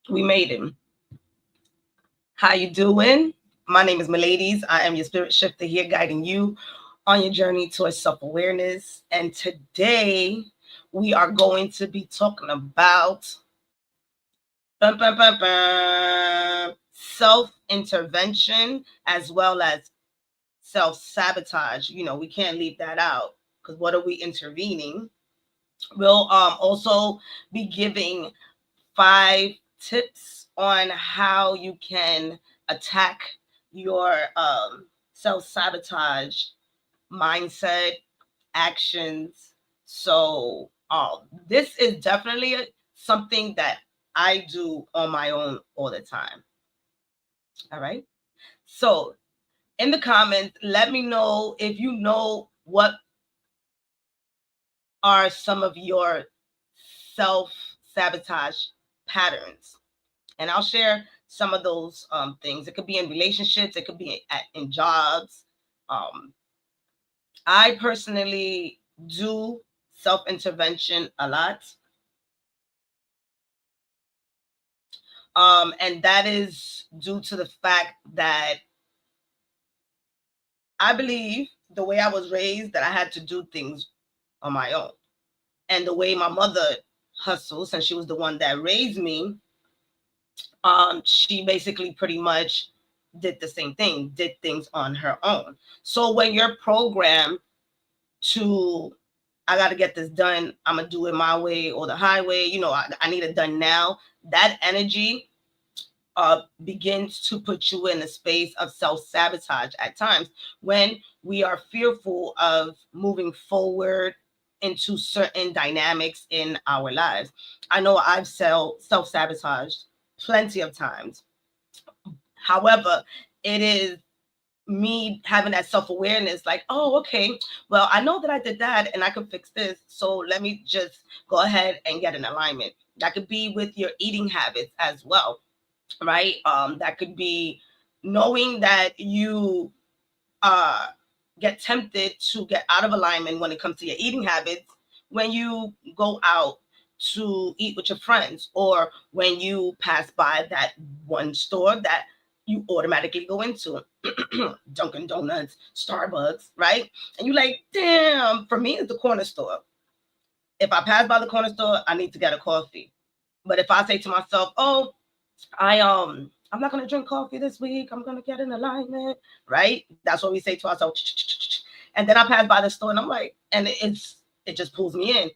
We made him. How you doing? My name is Miladies. I am your spirit shifter here, guiding you on your journey towards self-awareness. And today we are going to be talking about self-intervention as well as self-sabotage. We can't leave that out because what are we intervening? We'll also be giving 5 tips on how you can attack your self-sabotage mindset actions. So this is definitely something that I do on my own all the time. All right. So in the comments, let me know if you know what are some of your self-sabotage patterns. And I'll share some of those things. It could be in relationships, it could be in jobs. Um, I personally do self intervention a lot. And that is due to the fact that I believe the way I was raised that I had to do things on my own. And the way my mother hustles, and she was the one that raised me, she basically pretty much did the same thing, did things on her own. So when you're programmed to, I got to get this done, I'm going to do it my way or the highway, I need it done now, that energy begins to put you in a space of self-sabotage at times when we are fearful of moving forward into certain dynamics in our lives. I know I've self-sabotaged plenty of times. However, it is me having that self-awareness, like, oh, okay, well, I know that I did that and I can fix this. So let me just go ahead and get an alignment. That could be with your eating habits as well, right? That could be knowing that you uh, get tempted to get out of alignment when it comes to your eating habits when you go out to eat with your friends or when you pass by that one store that you automatically go into. Dunkin' Donuts, Starbucks, right? And you like, damn, for me it's the corner store. If I pass by the corner store, I need to get a coffee. But if I say to myself, oh, I'm not gonna drink coffee this week. I'm gonna get in alignment, right? That's what we say to ourselves. And then I pass by the store and I'm like, and it just pulls me in.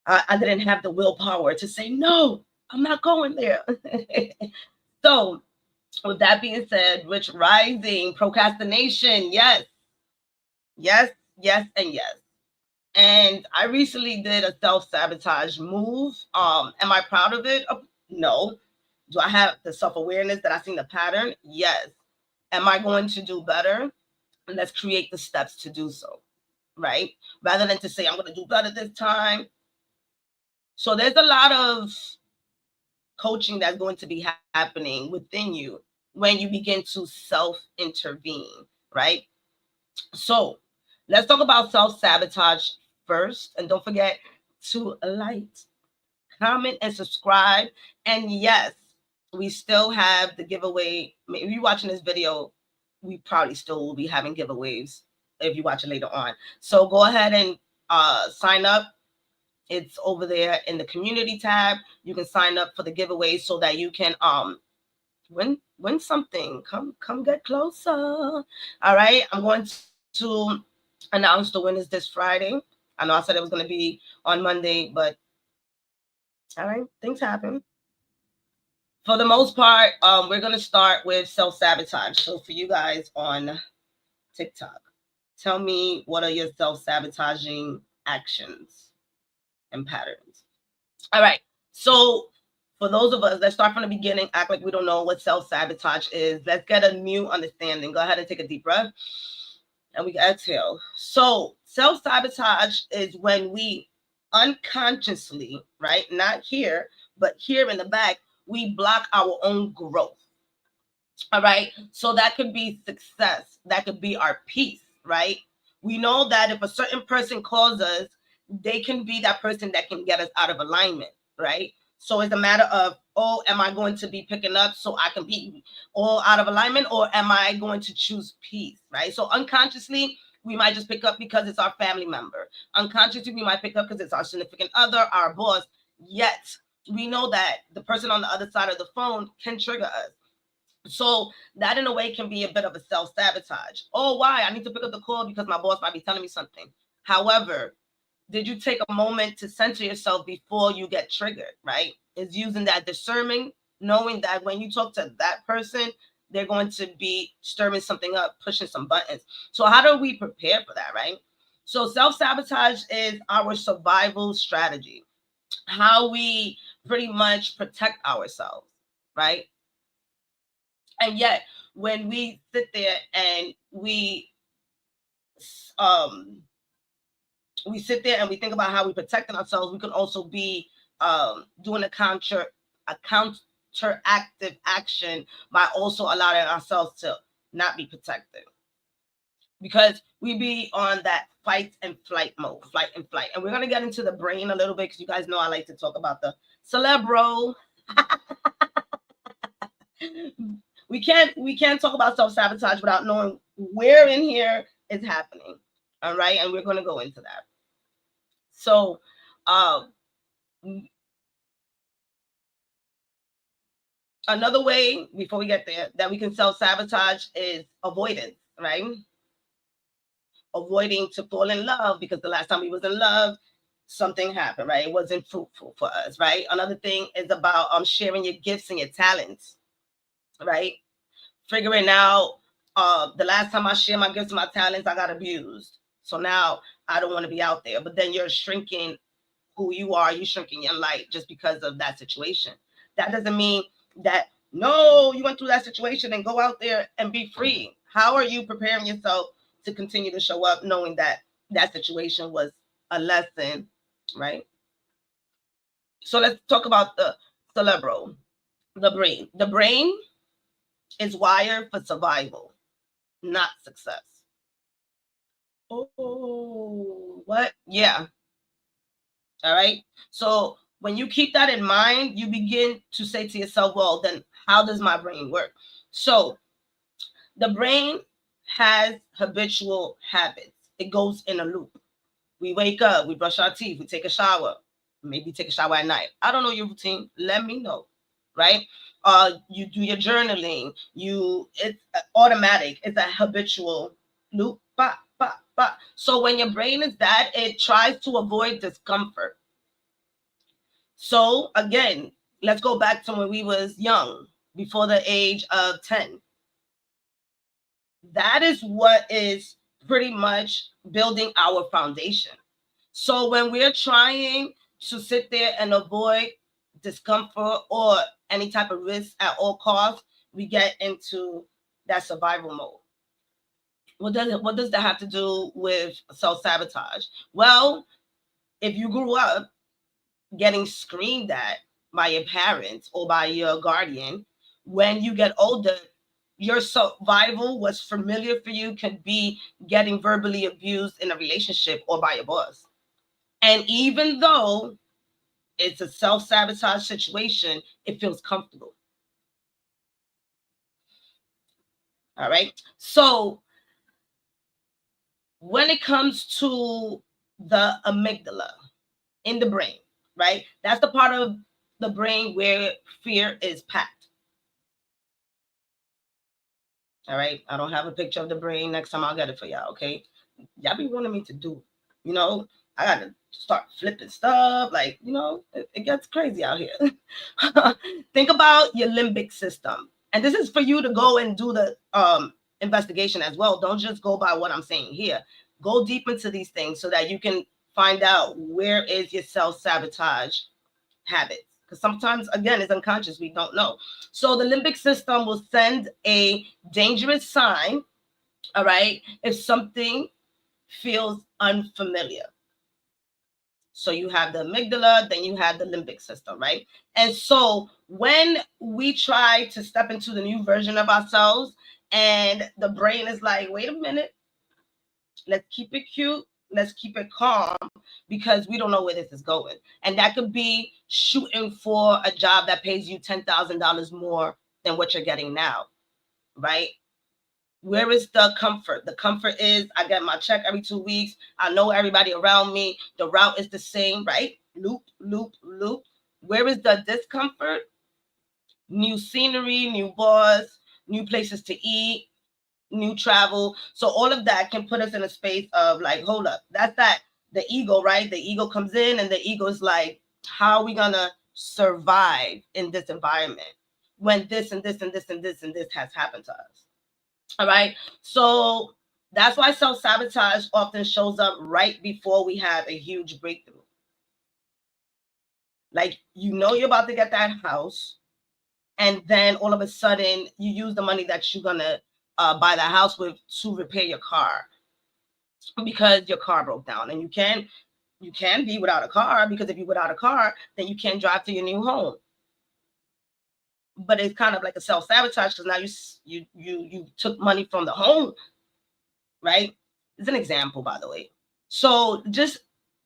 I didn't have the willpower to say no. I'm not going there. So, with that being said, which rising procrastination, yes, yes, yes, and yes. And I recently did a self-sabotage move. Am I proud of it? No. Do I have the self-awareness that I seen the pattern? Yes. Am I going to do better? Let's create the steps to do so, right? Rather than to say I'm going to do better this time. So there's a lot of coaching that's going to be happening within you when you begin to self-intervene, right? So let's talk about self-sabotage first. And don't forget to like, comment, and subscribe. And yes, we still have the giveaway. If you're watching this video, we probably still will be having giveaways if you watch it later on. So go ahead and sign up. It's over there in the community tab. You can sign up for the giveaway so that you can win something. Come get closer. All right. I'm going to announce the winners this Friday. I know I said it was going to be on Monday, but all right, things happen. For the most part, we're going to start with self-sabotage. So for you guys on TikTok, tell me what are your self-sabotaging actions and patterns. All right. So for those of us, let's start from the beginning, act like we don't know what self-sabotage is. Let's get a new understanding. Go ahead and take a deep breath and we can exhale. So self-sabotage is when we unconsciously, right? Not here, but here in the back, we block our own growth. All right. So that could be success. That could be our peace, right? We know that if a certain person calls us, they can be that person that can get us out of alignment, right? So it's a matter of Oh, am I going to be picking up so I can be all out of alignment, or am I going to choose peace, right? So unconsciously, we might just pick up because it's our family member. Unconsciously, we might pick up because it's our significant other, our boss. Yet, we know that the person on the other side of the phone can trigger us. So that in a way can be a bit of a self-sabotage. Oh, why? I need to pick up the call because my boss might be telling me something. However, did you take a moment to center yourself before you get triggered, right? Is using that discernment, knowing that when you talk to that person, they're going to be stirring something up, pushing some buttons. So how do we prepare for that, right? So self-sabotage is our survival strategy, how we pretty much protect ourselves, right? And yet, when we sit there and um we sit there and we think about how we protecting ourselves, we can also be doing a counteractive action by also allowing ourselves to not be protected, because we be on that fight and flight mode, flight and flight. And we're going to get into the brain a little bit, because you guys know I like to talk about the cerebro. We can't talk about self-sabotage without knowing where in here is happening. All right, and we're going to go into that. So um another way, before we get there, that we can self-sabotage is avoidance, right? Avoiding to fall in love, because the last time we was in love, something happened, right? It wasn't fruitful for us, right? Another thing is about sharing your gifts and your talents, right? Figuring out the last time I shared my gifts and my talents, I got abused. So now I don't want to be out there. But then you're shrinking who you are, you're shrinking your light just because of that situation. That doesn't mean that, no, you went through that situation and go out there and be free. How are you preparing yourself to continue to show up knowing that that situation was a lesson, right? So let's talk about the cerebral, the brain. The brain is wired for survival, not success. Oh, what? Yeah. All right. So when you keep that in mind, you begin to say to yourself, well, then how does my brain work? So the brain has habitual habits, it goes in a loop. We wake up, we brush our teeth, we take a shower, maybe take a shower at night. I don't know your routine. Let me know, right? You do your journaling. It's automatic. It's a habitual loop. Bah, bah, bah. So when your brain is that, it tries to avoid discomfort. So again, let's go back to when we was young, before the age of 10. That is what is pretty much building our foundation. So when we're trying to sit there and avoid discomfort or any type of risk at all costs, we get into that survival mode. What does that have to do with self-sabotage? Well, if you grew up getting screamed at by your parents or by your guardian, when you get older, your survival, what's familiar for you, can be getting verbally abused in a relationship or by your boss. And even though it's a self-sabotage situation, it feels comfortable. All right. So when it comes to the amygdala in the brain, right? That's the part of the brain where fear is packed. All right. I don't have a picture of the brain. Next time I'll get it for y'all. Okay. Y'all be wanting me to do, you know, I got to start flipping stuff. Like, it gets crazy out here. Think about your limbic system. And this is for you to go and do the investigation as well. Don't just go by what I'm saying here. Go deep into these things so that you can find out where is your self-sabotage habits, because sometimes, again, it's unconscious, we don't know. So the limbic system will send a dangerous sign, all right, if something feels unfamiliar. So you have the amygdala, then you have the limbic system, right? And so when we try to step into the new version of ourselves, and the brain is like, wait a minute, let's keep it cute, let's keep it calm because we don't know where this is going. And that could be shooting for a job that pays you $10,000 more than what you're getting now, right? Where is the comfort? The comfort is I get my check every 2 weeks. I know everybody around me. The route is the same, right? Loop, loop, loop. Where is the discomfort? New scenery, new boss, new places to eat, new travel. So all of that can put us in a space of like, hold up, that's that the ego, right? The ego comes in and the ego is like, how are we gonna survive in this environment when this and this and this and this and this has happened to us? All right. So that's why self-sabotage often shows up right before we have a huge breakthrough. Like, you know, you're about to get that house, and then all of a sudden you use the money that you're gonna buy the house with to repair your car because your car broke down, and you can be without a car, because if you're without a car, then you can't drive to your new home. But it's kind of like a self-sabotage because now you took money from the home, right? It's an example, by the way. So just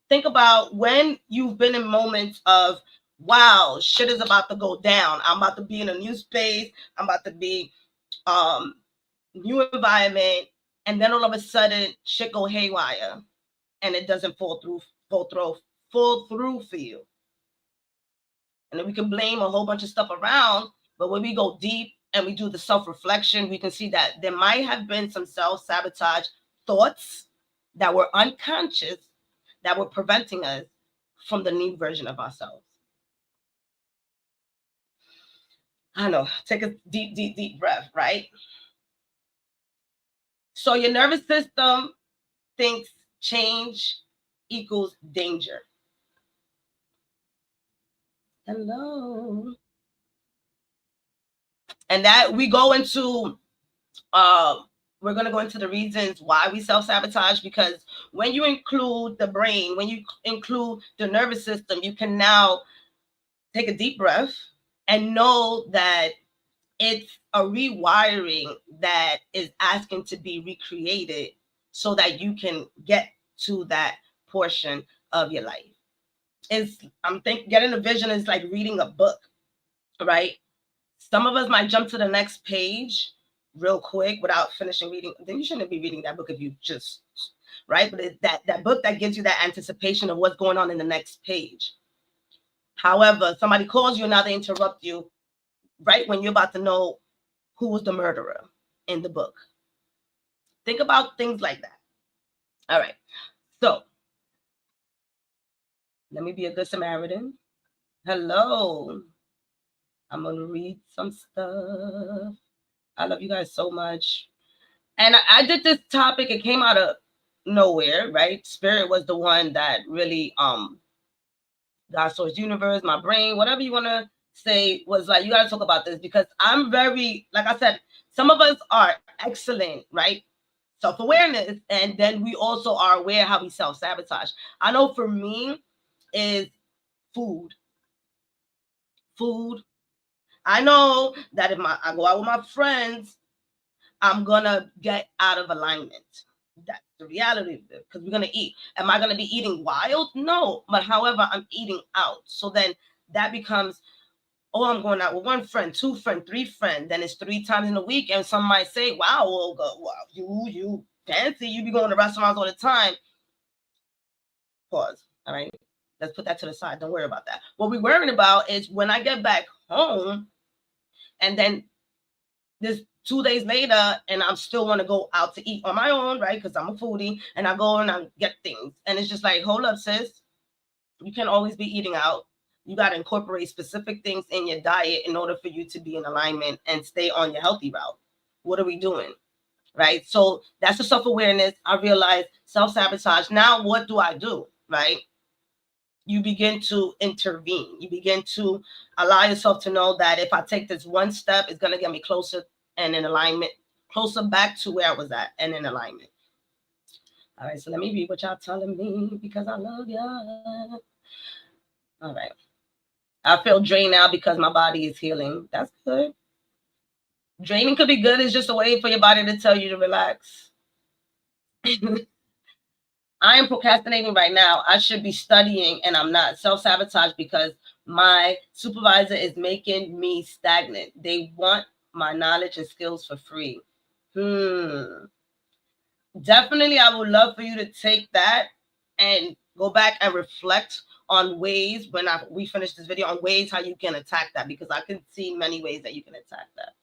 think about when you've been in moments of, wow, shit is about to go down. I'm about to be in a new space. I'm about to be new environment, and then all of a sudden shit go haywire, and it doesn't fall through for you. And then we can blame a whole bunch of stuff around, but when we go deep and we do the self-reflection, we can see that there might have been some self-sabotage thoughts that were unconscious that were preventing us from the new version of ourselves. I know, take a deep, deep, deep breath, right? So your nervous system thinks change equals danger. Hello. And that we go into, we're going to go into the reasons why we self-sabotage, because when you include the brain, when you include the nervous system, you can now take a deep breath and know that it's a rewiring that is asking to be recreated so that you can get to that portion of your life. Getting a vision is like reading a book, right? Some of us might jump to the next page real quick without finishing reading. Then you shouldn't be reading that book if you just, right? But it's that book that gives you that anticipation of what's going on in the next page. However, somebody calls you and now they interrupt you right when you're about to know who was the murderer in the book. Think about things like that. All right. So let me be a good Samaritan. Hello. I'm going to read some stuff. I love you guys so much. And I did this topic. It came out of nowhere, right? Spirit was the one that really, God, source, universe, my brain, whatever you want to say, was like, you got to talk about this, because I'm very, like I said, some of us are excellent, right? Self-awareness, and then we also are aware how we self-sabotage. I know for me is food. I know that if I go out with my friends, I'm gonna get out of alignment. That's the reality of it, because we're gonna eat. Am I gonna be eating wild? No, but however, I'm eating out. So then that becomes, oh, I'm going out with one friend, two friend, three friend. Then it's 3 times in a week, and some might say, "Wow, Olga, wow, you fancy? You be going to restaurants all the time." Pause. All right, let's put that to the side. Don't worry about that. What we're worrying about is when I get back home, and then this 2 days later, and I'm still want to go out to eat on my own, right? Because I'm a foodie, and I go and I get things, and it's just like, hold up, sis. You can't always be eating out. You got to incorporate specific things in your diet in order for you to be in alignment and stay on your healthy route. What are we doing? Right? So that's the self-awareness. I realize self-sabotage. Now, what do I do? Right? You begin to intervene. You begin to allow yourself to know that if I take this one step, it's going to get me closer and in alignment, closer back to where I was at and in alignment. All right, so let me read what y'all telling me, because I love y'all. All right. I feel drained now because my body is healing. That's good. Draining could be good. It's just a way for your body to tell you to relax. I am procrastinating right now. I should be studying and I'm not. Self-sabotage because my supervisor is making me stagnant. They want my knowledge and skills for free. Definitely, I would love for you to take that and go back and reflect on ways we finish this video on ways how you can attack that, because I can see many ways that you can attack that.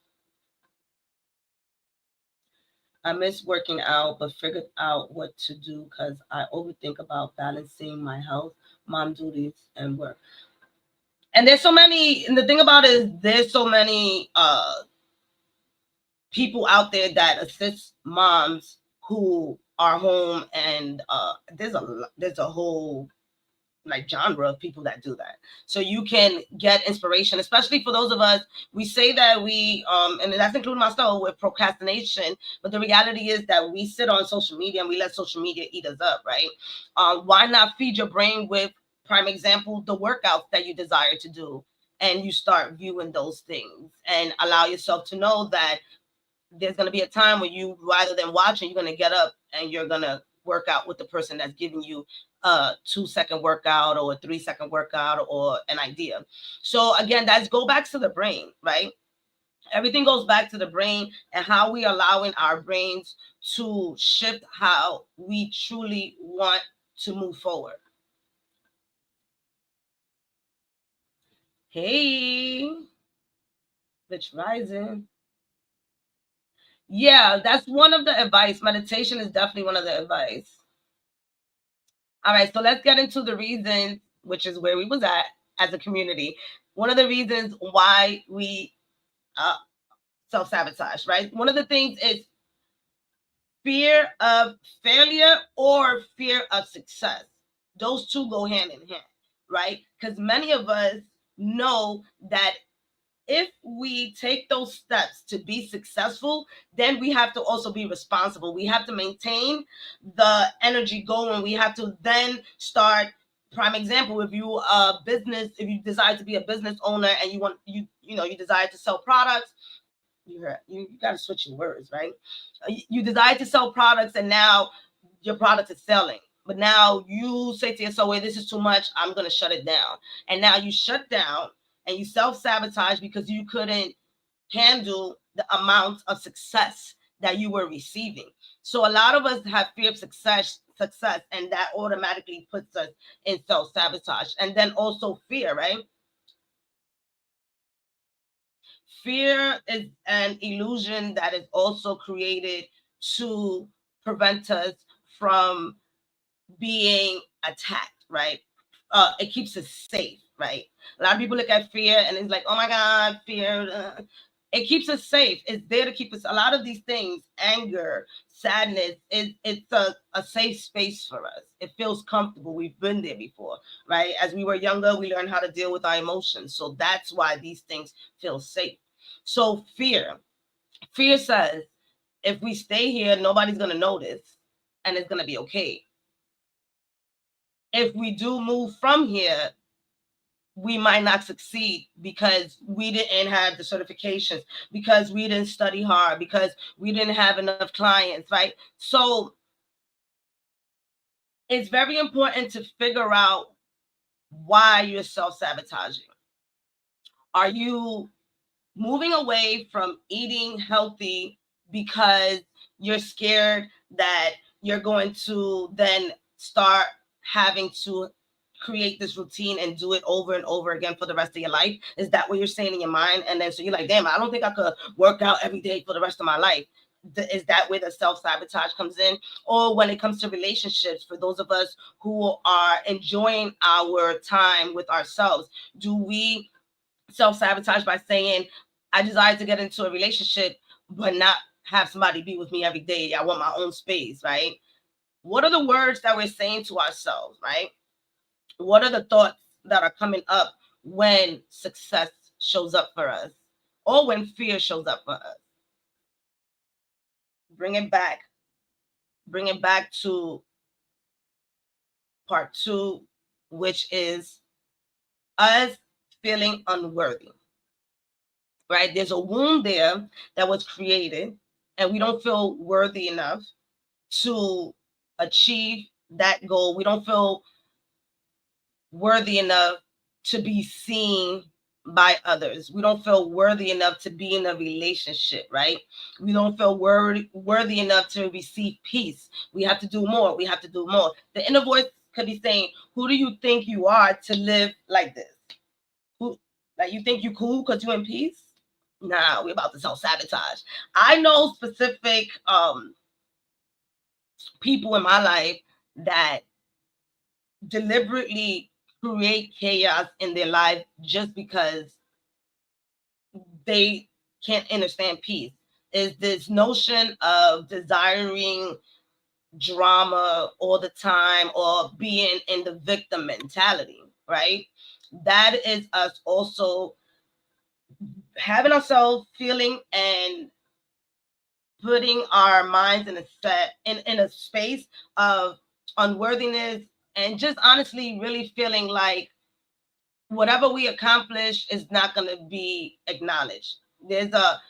I miss working out, but figured out what to do because I overthink about balancing my health, mom duties, and work. And there's so many, and the thing about it is there's so many people out there that assist moms who are home, and there's a whole like genre of people that do that. So you can get inspiration, especially for those of us. We say that we and that's including myself with procrastination, but the reality is that we sit on social media and we let social media eat us up, right? Why not feed your brain with, prime example, the workouts that you desire to do, and you start viewing those things and allow yourself to know that there's going to be a time when you, rather than watching, you're going to get up and you're going to work out with the person that's giving you a 2-second workout or a 3-second workout or an idea. So again, that's go back to the brain, right? Everything goes back to the brain and how we allowing our brains to shift how we truly want to move forward. Hey, bitch rising. Yeah, that's one of the advice. Meditation is definitely one of the advice. All right, so let's get into the reasons, which is where we was at as a community. One of the reasons why we self-sabotage, right? One of the things is fear of failure or fear of success. Those two go hand in hand, right? Because many of us know that if we take those steps to be successful, then we have to also be responsible. We have to maintain the energy going. We have to then start. Prime example, if you if you desire to be a business owner and you desire to sell products, you got to switch your words, right? You desire to sell products, and now your product is selling. But now you say to yourself, wait, this is too much. I'm going to shut it down. And now you shut down and you self-sabotage because you couldn't handle the amount of success that you were receiving. So a lot of us have fear of success, and that automatically puts us in self-sabotage. And then also fear, right? Fear is an illusion that is also created to prevent us from being attacked, right? It keeps us safe, right? A lot of people look at fear and it's like, oh my God, fear. It keeps us safe. It's there to keep us. A lot of these things, anger, sadness, it's a safe space for us. It feels comfortable. We've been there before, right? As we were younger, we learned how to deal with our emotions. So that's why these things feel safe. So fear says, if we stay here, nobody's going to notice and it's going to be okay. If we do move from here, we might not succeed because we didn't have the certifications, because we didn't study hard, because we didn't have enough clients, right? So it's very important to figure out why you're self-sabotaging. Are you moving away from eating healthy because you're scared that you're going to then start having to create this routine and do it over and over again for the rest of your life? Is that what you're saying in your mind? And then so you're like, damn, I don't think I could work out every day for the rest of my life. Is that where the self-sabotage comes in? Or when it comes to relationships, for those of us who are enjoying our time with ourselves, do we self-sabotage by saying, I desire to get into a relationship, but not have somebody be with me every day. I want my own space, right? What are the words that we're saying to ourselves, right? What are the thoughts that are coming up when success shows up for us or when fear shows up for us? Bring it back. Bring it back to part 2, which is us feeling unworthy. Right? There's a wound there that was created, and we don't feel worthy enough to achieve that goal. We don't feel worthy enough to be seen by others. We don't feel worthy enough to be in a relationship, right? We don't feel worthy enough to receive peace. We have to do more. We have to do more. The inner voice could be saying, who do you think you are to live like this? Who, like, you think you cool because you in peace? Nah, we're about to self-sabotage. I know specific people in my life that deliberately create chaos in their life just because they can't understand peace. Is this notion of desiring drama all the time or being in the victim mentality, right? That is us also having ourselves feeling and putting our minds in a in a space of unworthiness, and just honestly really feeling like whatever we accomplish is not going to be acknowledged. There's a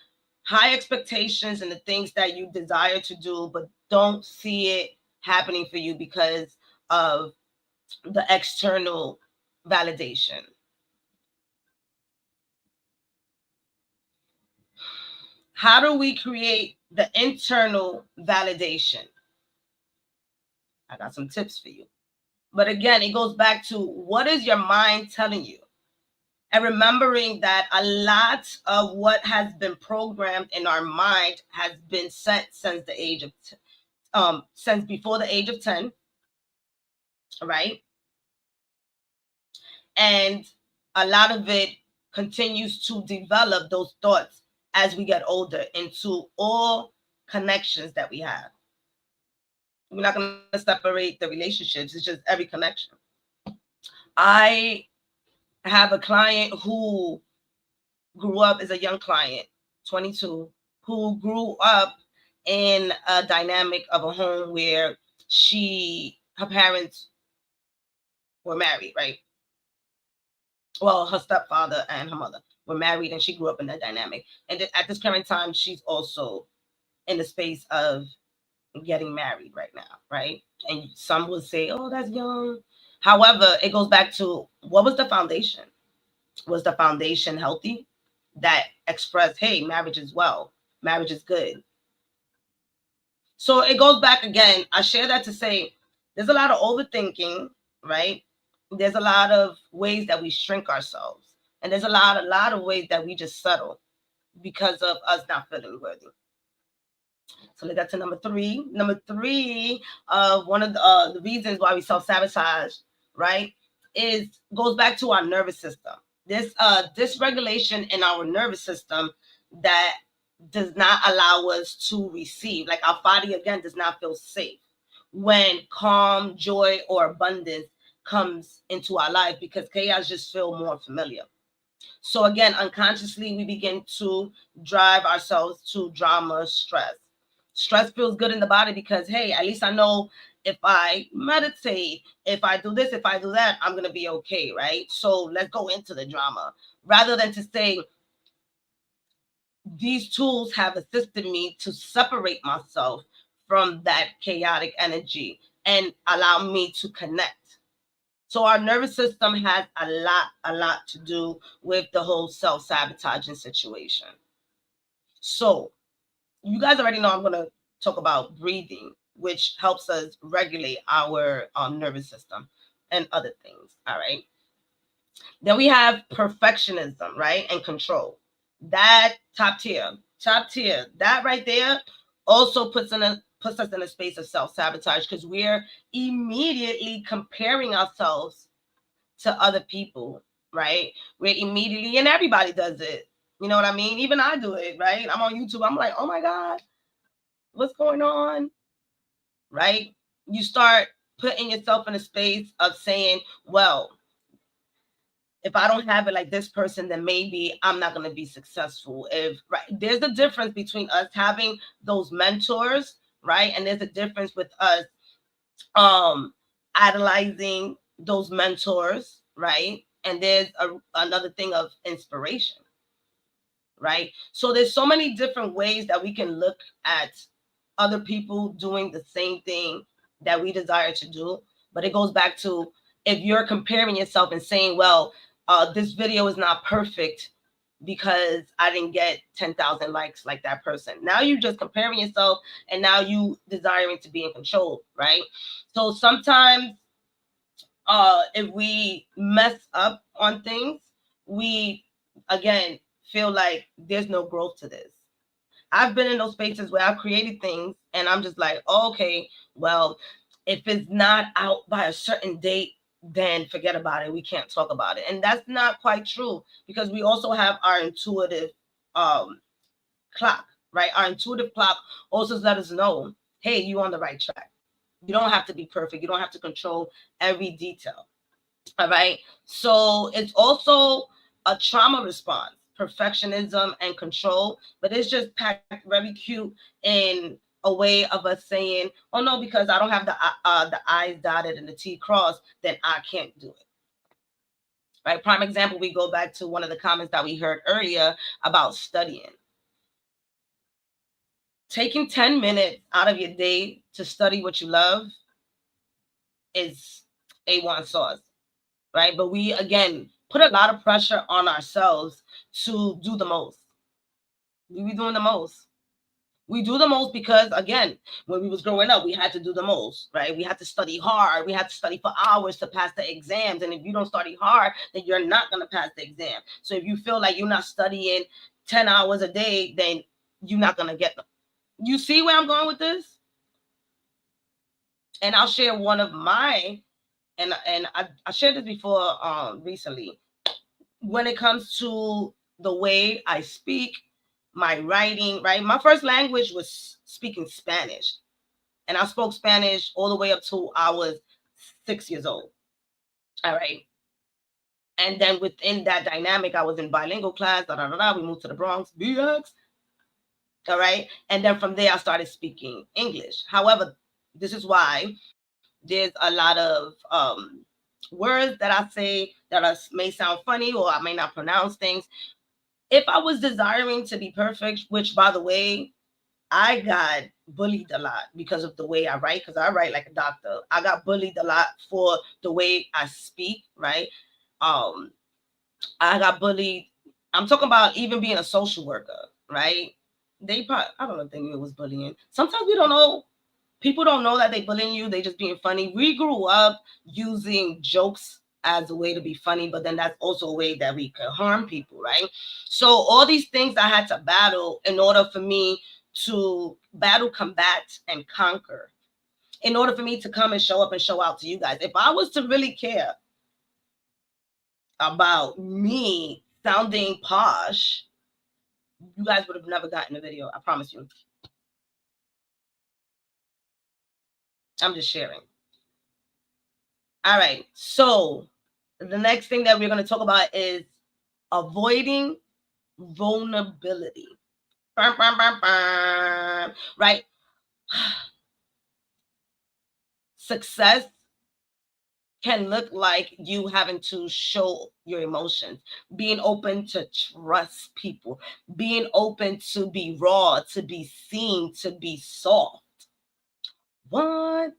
high expectations and the things that you desire to do, but don't see it happening for you because of the external validation. How do we create the internal validation? I got some tips for you. But again, it goes back to what is your mind telling you? And remembering that a lot of what has been programmed in our mind has been set since the age of since before the age of 10, right? And a lot of it continues to develop those thoughts as we get older into all connections that we have. We're not going to separate the relationships, it's just every connection. I have a client who grew up as a young client, 22, who grew up in a dynamic of a home where her parents were married, right? Well, her stepfather and her mother were married, and she grew up in that dynamic. And at this current time, she's also in the space of getting married right now, right? And some would say, oh, that's young. However, it goes back to what was the foundation? Was the foundation healthy? That expressed, hey, marriage is well, marriage is good. So it goes back again. I share that to say there's a lot of overthinking, right? There's a lot of ways that we shrink ourselves. And there's a lot of ways that we just settle because of us not feeling worthy. So let's get to number three. Number three, one of the reasons why we self-sabotage, right, is goes back to our nervous system. This dysregulation in our nervous system that does not allow us to receive. Like our body again does not feel safe when calm, joy, or abundance comes into our life because chaos just feel more familiar. So again, unconsciously, we begin to drive ourselves to drama, stress. Stress feels good in the body because, hey, at least I know if I meditate, if I do this, if I do that, I'm going to be okay, right? So let's go into the drama rather than to say, these tools have assisted me to separate myself from that chaotic energy and allow me to connect. So our nervous system has a lot to do with the whole self-sabotaging situation. So you guys already know I'm going to talk about breathing, which helps us regulate our nervous system and other things. All right. Then we have perfectionism, right? And control. That top tier, that right there also puts us in a space of self-sabotage because we're immediately comparing ourselves to other people, right? We're immediately, and everybody does it. You know what I mean? Even I do it, right? I'm on YouTube. I'm like, oh my God, what's going on? Right? You start putting yourself in a space of saying, well, if I don't have it like this person, then maybe I'm not going to be successful. If right, there's a difference between us having those mentors, right? And there's a difference with us idolizing those mentors, right? And there's another thing of inspiration, right? So there's so many different ways that we can look at other people doing the same thing that we desire to do. But it goes back to, if you're comparing yourself and saying, well, this video is not perfect because I didn't get 10,000 likes like that person. Now you're just comparing yourself, and now you desiring to be in control, right? So sometimes if we mess up on things, we again feel like there's no growth to this. I've been in those spaces where I've created things and I'm just like, oh, okay, well, if it's not out by a certain date, then forget about it. We can't talk about it. And that's not quite true, because we also have our intuitive clock, right? Our intuitive clock also let us know, hey, you're on the right track. You don't have to be perfect. You don't have to control every detail. All right. So it's also a trauma response, perfectionism and control, but it's just packed very cute in a way of us saying, oh no, because I don't have the I's dotted and the T crossed, then I can't do it. Right. Prime example, we go back to one of the comments that we heard earlier about studying. Taking 10 minutes out of your day to study what you love is A1 sauce. Right? But we, again, put a lot of pressure on ourselves to do the most. We be doing the most. We do the most because, again, when we was growing up, we had to do the most, right? We had to study hard. We had to study for hours to pass the exams. And if you don't study hard, then you're not going to pass the exam. So if you feel like you're not studying 10 hours a day, then you're not going to get them. You see where I'm going with this? And I'll share one of my, and I shared this before recently. When it comes to the way I speak, my writing, right? My first language was speaking Spanish. And I spoke Spanish all the way up to I was 6 years old. All right. And then within that dynamic, I was in bilingual class. We moved to the Bronx, BX. All right. And then from there, I started speaking English. However, this is why there's a lot of words that I say that may sound funny, or I may not pronounce things. If I was desiring to be perfect, which, by the way, I got bullied a lot because of the way I write, because I write like a doctor. I got bullied a lot for the way I speak, right? I got bullied. I'm talking about even being a social worker, right? They probably, I don't know if they knew it was bullying. Sometimes we don't know. People don't know that they bullying you. They just being funny. We grew up using jokes as a way to be funny, but then that's also a way that we could harm people, right? So all these things I had to battle in order for me to battle, combat, and conquer, in order for me to come and show up and show out to you guys. If I was to really care about me sounding posh, you guys would have never gotten a video. I promise you. I'm just sharing. All right. So the next thing that we're going to talk about is avoiding vulnerability. Right? Success can look like you having to show your emotions, being open to trust people, being open to be raw, to be seen, to be soft. What?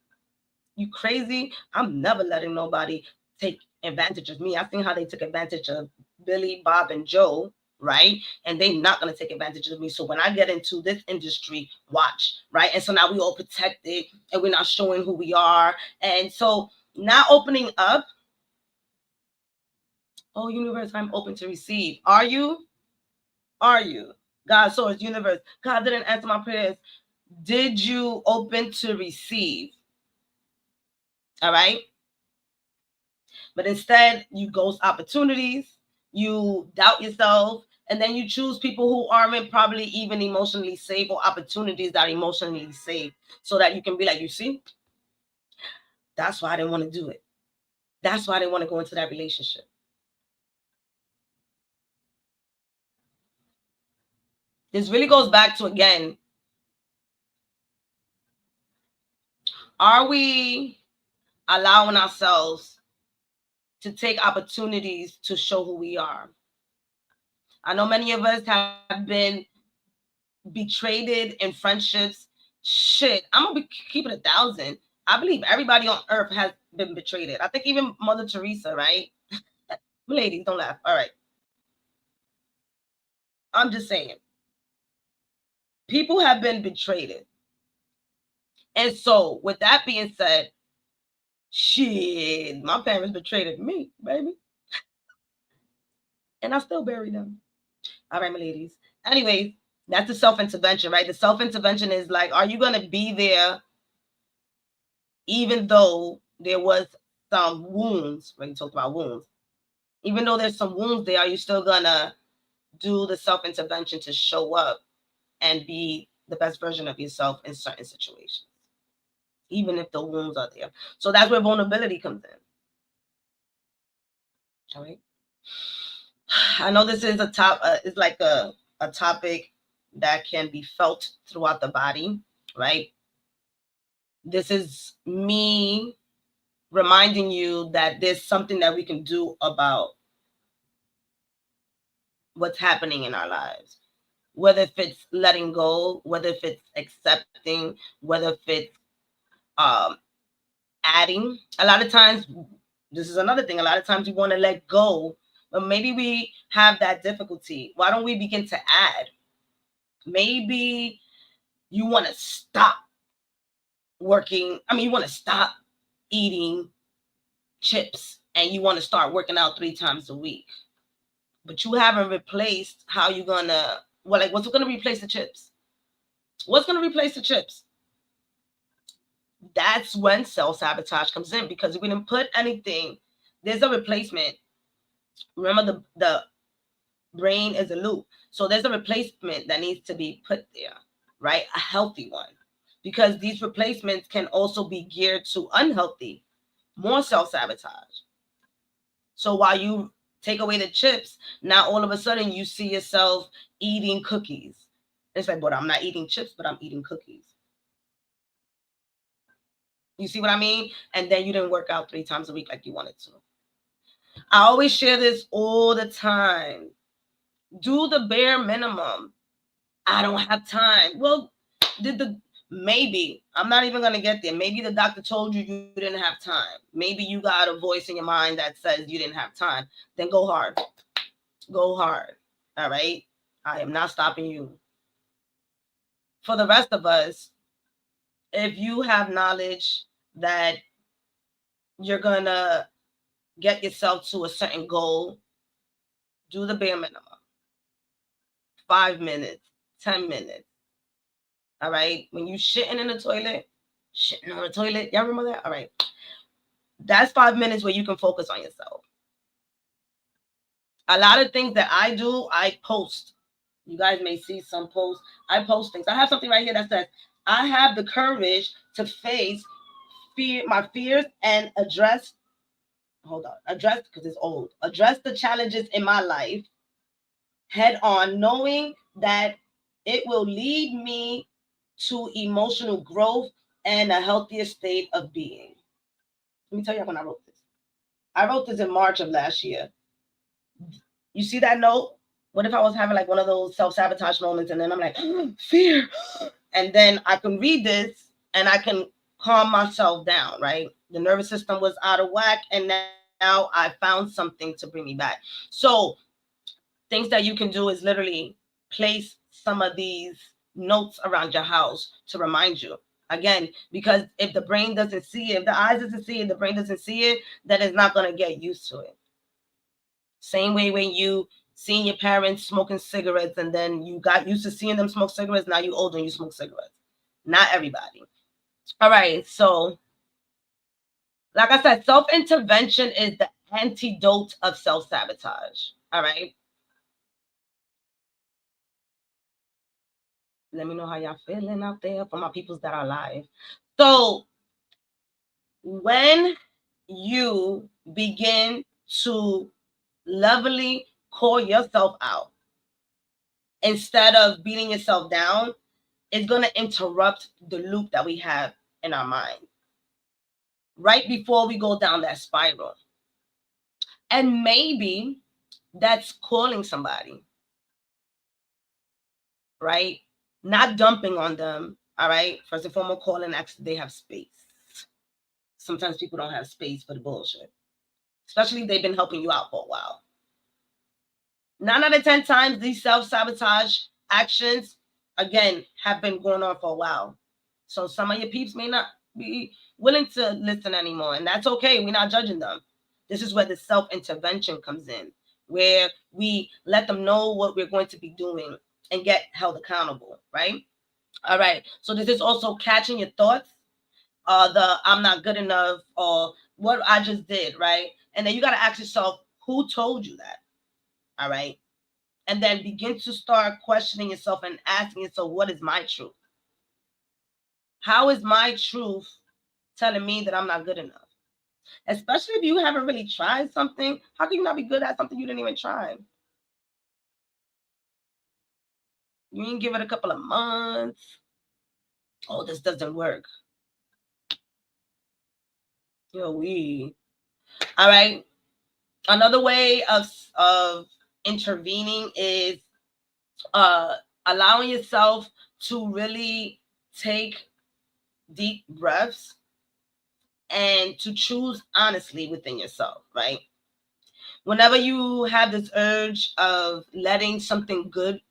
You crazy? I'm never letting nobody take advantage of me. I seen how they took advantage of Billy, Bob, and Joe, right? And they not gonna take advantage of me. So when I get into this industry, watch, right? And so now we all protected and we're not showing who we are. And so now opening up. Oh, universe, I'm open to receive. Are you? Are you? God, source, universe. God didn't answer my prayers. Did you open to receive? All right. But instead, you ghost opportunities, you doubt yourself, and then you choose people who aren't probably even emotionally safe, or opportunities that are emotionally safe, so that you can be like, you see, that's why I didn't want to do it. That's why I didn't want to go into that relationship. This really goes back to, again, are we allowing ourselves to take opportunities to show who we are? I know many of us have been betrayed in friendships. Shit, I'm gonna keep it 1,000. I believe everybody on earth has been betrayed. I think even Mother Teresa, right? Ladies, don't laugh. All right. I'm just saying. People have been betrayed. And so, with that being said, shit, my parents betrayed me, baby. And I still bury them. All right, my ladies. Anyways, that's the self-intervention, right? The self-intervention is like, are you going to be there even though there was some wounds, when you talked about wounds, even though there's some wounds there, are you still gonna do the self-intervention to show up and be the best version of yourself in certain situations, even if the wounds are there? So that's where vulnerability comes in. All right. I know this is it's like a topic that can be felt throughout the body, right? This is me reminding you that there's something that we can do about what's happening in our lives, whether if it's letting go, whether if it's accepting, whether if it's um, adding. A lot of times, this is another thing, a lot of times we want to let go, but maybe we have that difficulty. Why don't we begin to add? Maybe you want to stop working. I mean, you want to stop eating chips and you want to start working out 3 times a week, but you haven't replaced how you're gonna, well, like, what's gonna replace the chips? What's gonna replace the chips? That's when self-sabotage comes in, because if we didn't put anything, there's a replacement. Remember, the brain is a loop, so there's a replacement that needs to be put there, right? A healthy one, because these replacements can also be geared to unhealthy, more self-sabotage. So while you take away the chips, now all of a sudden you see yourself eating cookies. It's like, but I'm not eating chips, but I'm eating cookies. You see what I mean? And then you didn't work out 3 times a week like you wanted to. I always share this all the time. Do the bare minimum. I don't have time. Well, maybe, I'm not even going to get there. Maybe the doctor told you you didn't have time. Maybe you got a voice in your mind that says you didn't have time. Then go hard. Go hard. All right? I am not stopping you. For the rest of us, if you have knowledge that you're going to get yourself to a certain goal, do the bare minimum. 5 minutes, 10 minutes. All right? When you shitting in the toilet, shitting on the toilet, y'all remember that? All right. That's 5 minutes where you can focus on yourself. A lot of things that I do, I post. You guys may see some posts. I post things. I have something right here that says, I have the courage to face my fears and address, because it's old. Address the challenges in my life head on, knowing that it will lead me to emotional growth and a healthier state of being. Let me tell you when I wrote this. I wrote this in March of last year. You see that note? What if I was having like one of those self-sabotage moments and then I'm like, fear. And then I can read this and I can calm myself down, right? The nervous system was out of whack and now I found something to bring me back. So things that you can do is literally place some of these notes around your house to remind you. Again, because if the brain doesn't see it, if the eyes doesn't see it, the brain doesn't see it, then it's not going to get used to it. Same way when you seen your parents smoking cigarettes and then you got used to seeing them smoke cigarettes, now you older and you smoke cigarettes. Not everybody. All right, so like I said, self-intervention is the antidote of self-sabotage. All right. Let me know how y'all feeling out there for my peoples that are live. So when you begin to lovingly call yourself out instead of beating yourself down, it's going to interrupt the loop that we have in our mind right before we go down that spiral. And maybe that's calling somebody, right? Not dumping on them. All right. First and foremost, call and ask if they have space. sometimes people don't have space for the bullshit, especially if they've been helping you out for a while. 9 out of 10 times, these self-sabotage actions, again, have been going on for a while. So some of your peeps may not be willing to listen anymore, and that's okay. We're not judging them. This is where the self-intervention comes in, where we let them know what we're going to be doing and get held accountable, right? All right. So this is also catching your thoughts, the I'm not good enough, or what I just did, right? And then you got to ask yourself, who told you that? All right. And then begin to start questioning yourself and asking yourself, what is my truth? How is my truth telling me that I'm not good enough? Especially if you haven't really tried something. How can you not be good at something you didn't even try? You didn't give it a couple of months. Oh, this doesn't work. Yo, all right. Another way of intervening is allowing yourself to really take deep breaths and to choose honestly within yourself, right? Whenever you have this urge of letting something good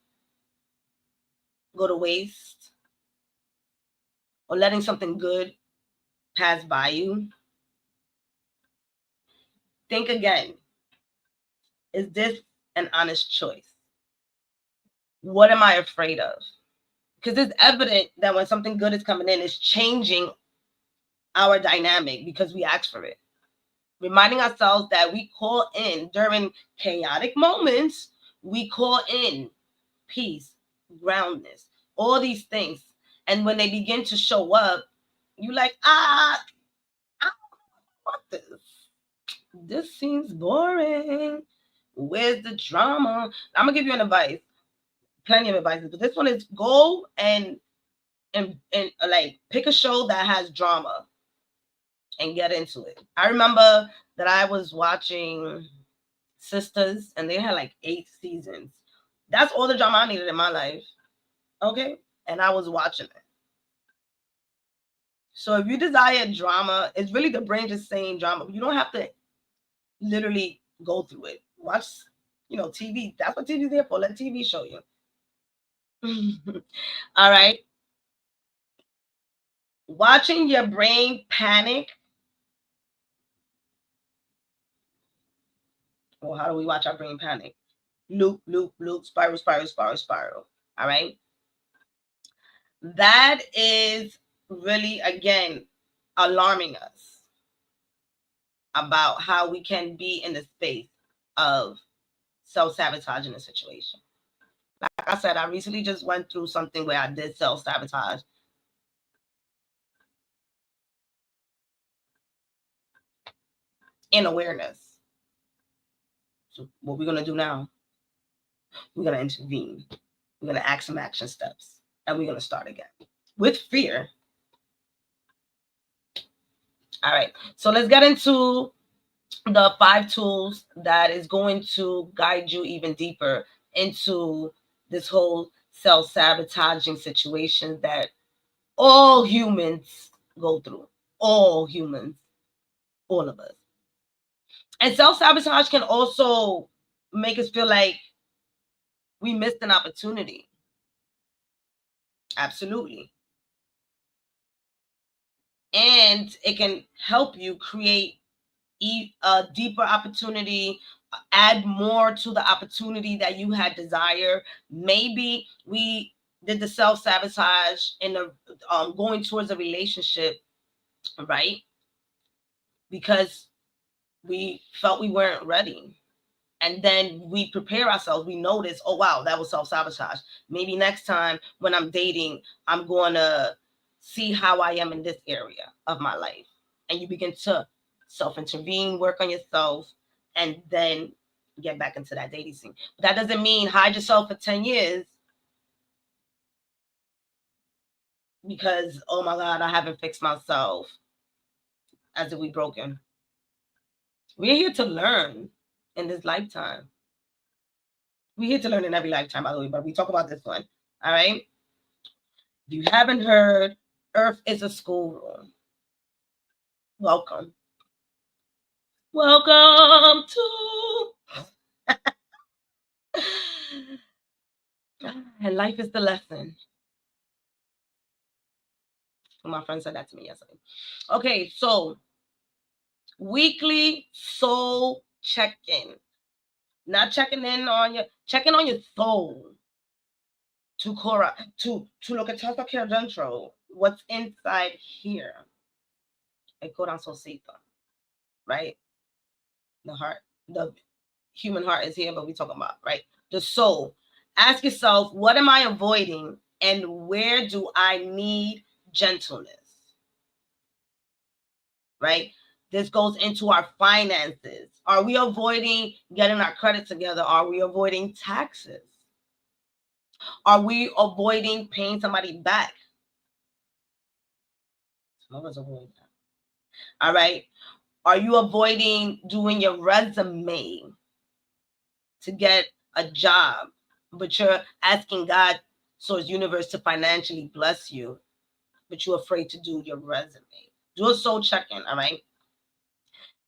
go to waste, or letting something good pass by you, think again. Is this an honest choice? What am I afraid of? Because it's evident that when something good is coming in, it's changing our dynamic because we asked for it. Reminding ourselves that we call in during chaotic moments, we call in peace, groundness, all these things. And when they begin to show up, you like, I don't want this. This seems boring. Where's the drama? I'm gonna give you an advice, plenty of advice, but this one is go and like pick a show that has drama and get into it. I remember that I was watching Sisters and they had like 8 seasons. That's all the drama I needed in my life. Okay. And I was watching it. So if you desire drama, it's really the brain just saying drama. You don't have to literally go through it. Watch, TV. That's what TV's there for. Let TV show you. All right. Watching your brain panic. Well, how do we watch our brain panic? Loop, loop, loop, spiral, spiral, spiral, spiral. All right. That is really, again, alarming us about how we can be in the space of self-sabotaging a situation. Like I said, I recently just went through something where I did self-sabotage. In awareness. So what we're going to do now, we're going to intervene. We're going to act some action steps. And we're going to start again. With fear. All right. So let's get into the 5 tools that is going to guide you even deeper into this whole self-sabotaging situation that all humans go through. All humans. All of us. And self-sabotage can also make us feel like we missed an opportunity. Absolutely. And it can help you create a deeper opportunity, add more to the opportunity that you had desire. Maybe we did the self-sabotage in the going towards a relationship, right? Because we felt we weren't ready. And then we prepare ourselves. We notice, oh, wow, that was self-sabotage. Maybe next time when I'm dating, I'm going to see how I am in this area of my life. And you begin to self-intervene, work on yourself, and then get back into that dating scene. But that doesn't mean hide yourself for 10 years because, oh my God, I haven't fixed myself, as if we broken. We're here to learn in this lifetime. We're here to learn in every lifetime, by the way, but we talk about this one. All right. If you haven't heard, Earth is a schoolroom. Welcome. Welcome to and life is the lesson. My friend said that to me yesterday. Okay, so weekly soul check-in. Not checking on your soul to Cora to look at Tata Care Dentro. What's inside here? El corazoncito, right? The heart, the human heart is here, but we talking about right the soul. Ask yourself, what am I avoiding, and where do I need gentleness? Right. This goes into our finances. Are we avoiding getting our credit together? Are we avoiding taxes? Are we avoiding paying somebody back? Some of us avoid that. All right. Are you avoiding doing your resume to get a job, but you're asking God, so His universe, to financially bless you, but you're afraid to do your resume? Do a soul check-in, all right?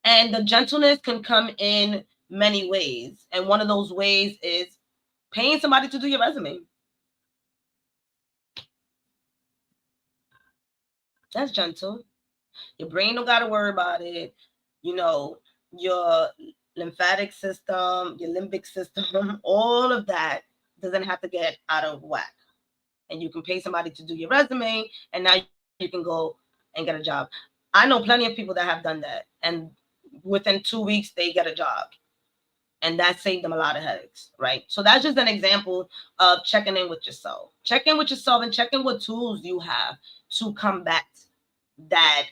And the gentleness can come in many ways. And one of those ways is paying somebody to do your resume. That's gentle. Your brain don't got to worry about it. You know, your lymphatic system, your limbic system, all of that doesn't have to get out of whack. And you can pay somebody to do your resume, and now you can go and get a job. I know plenty of people that have done that, and within 2 weeks they get a job, and that saved them a lot of headaches, right? So that's just an example of checking in with yourself. Check in with yourself and check in what tools you have to combat that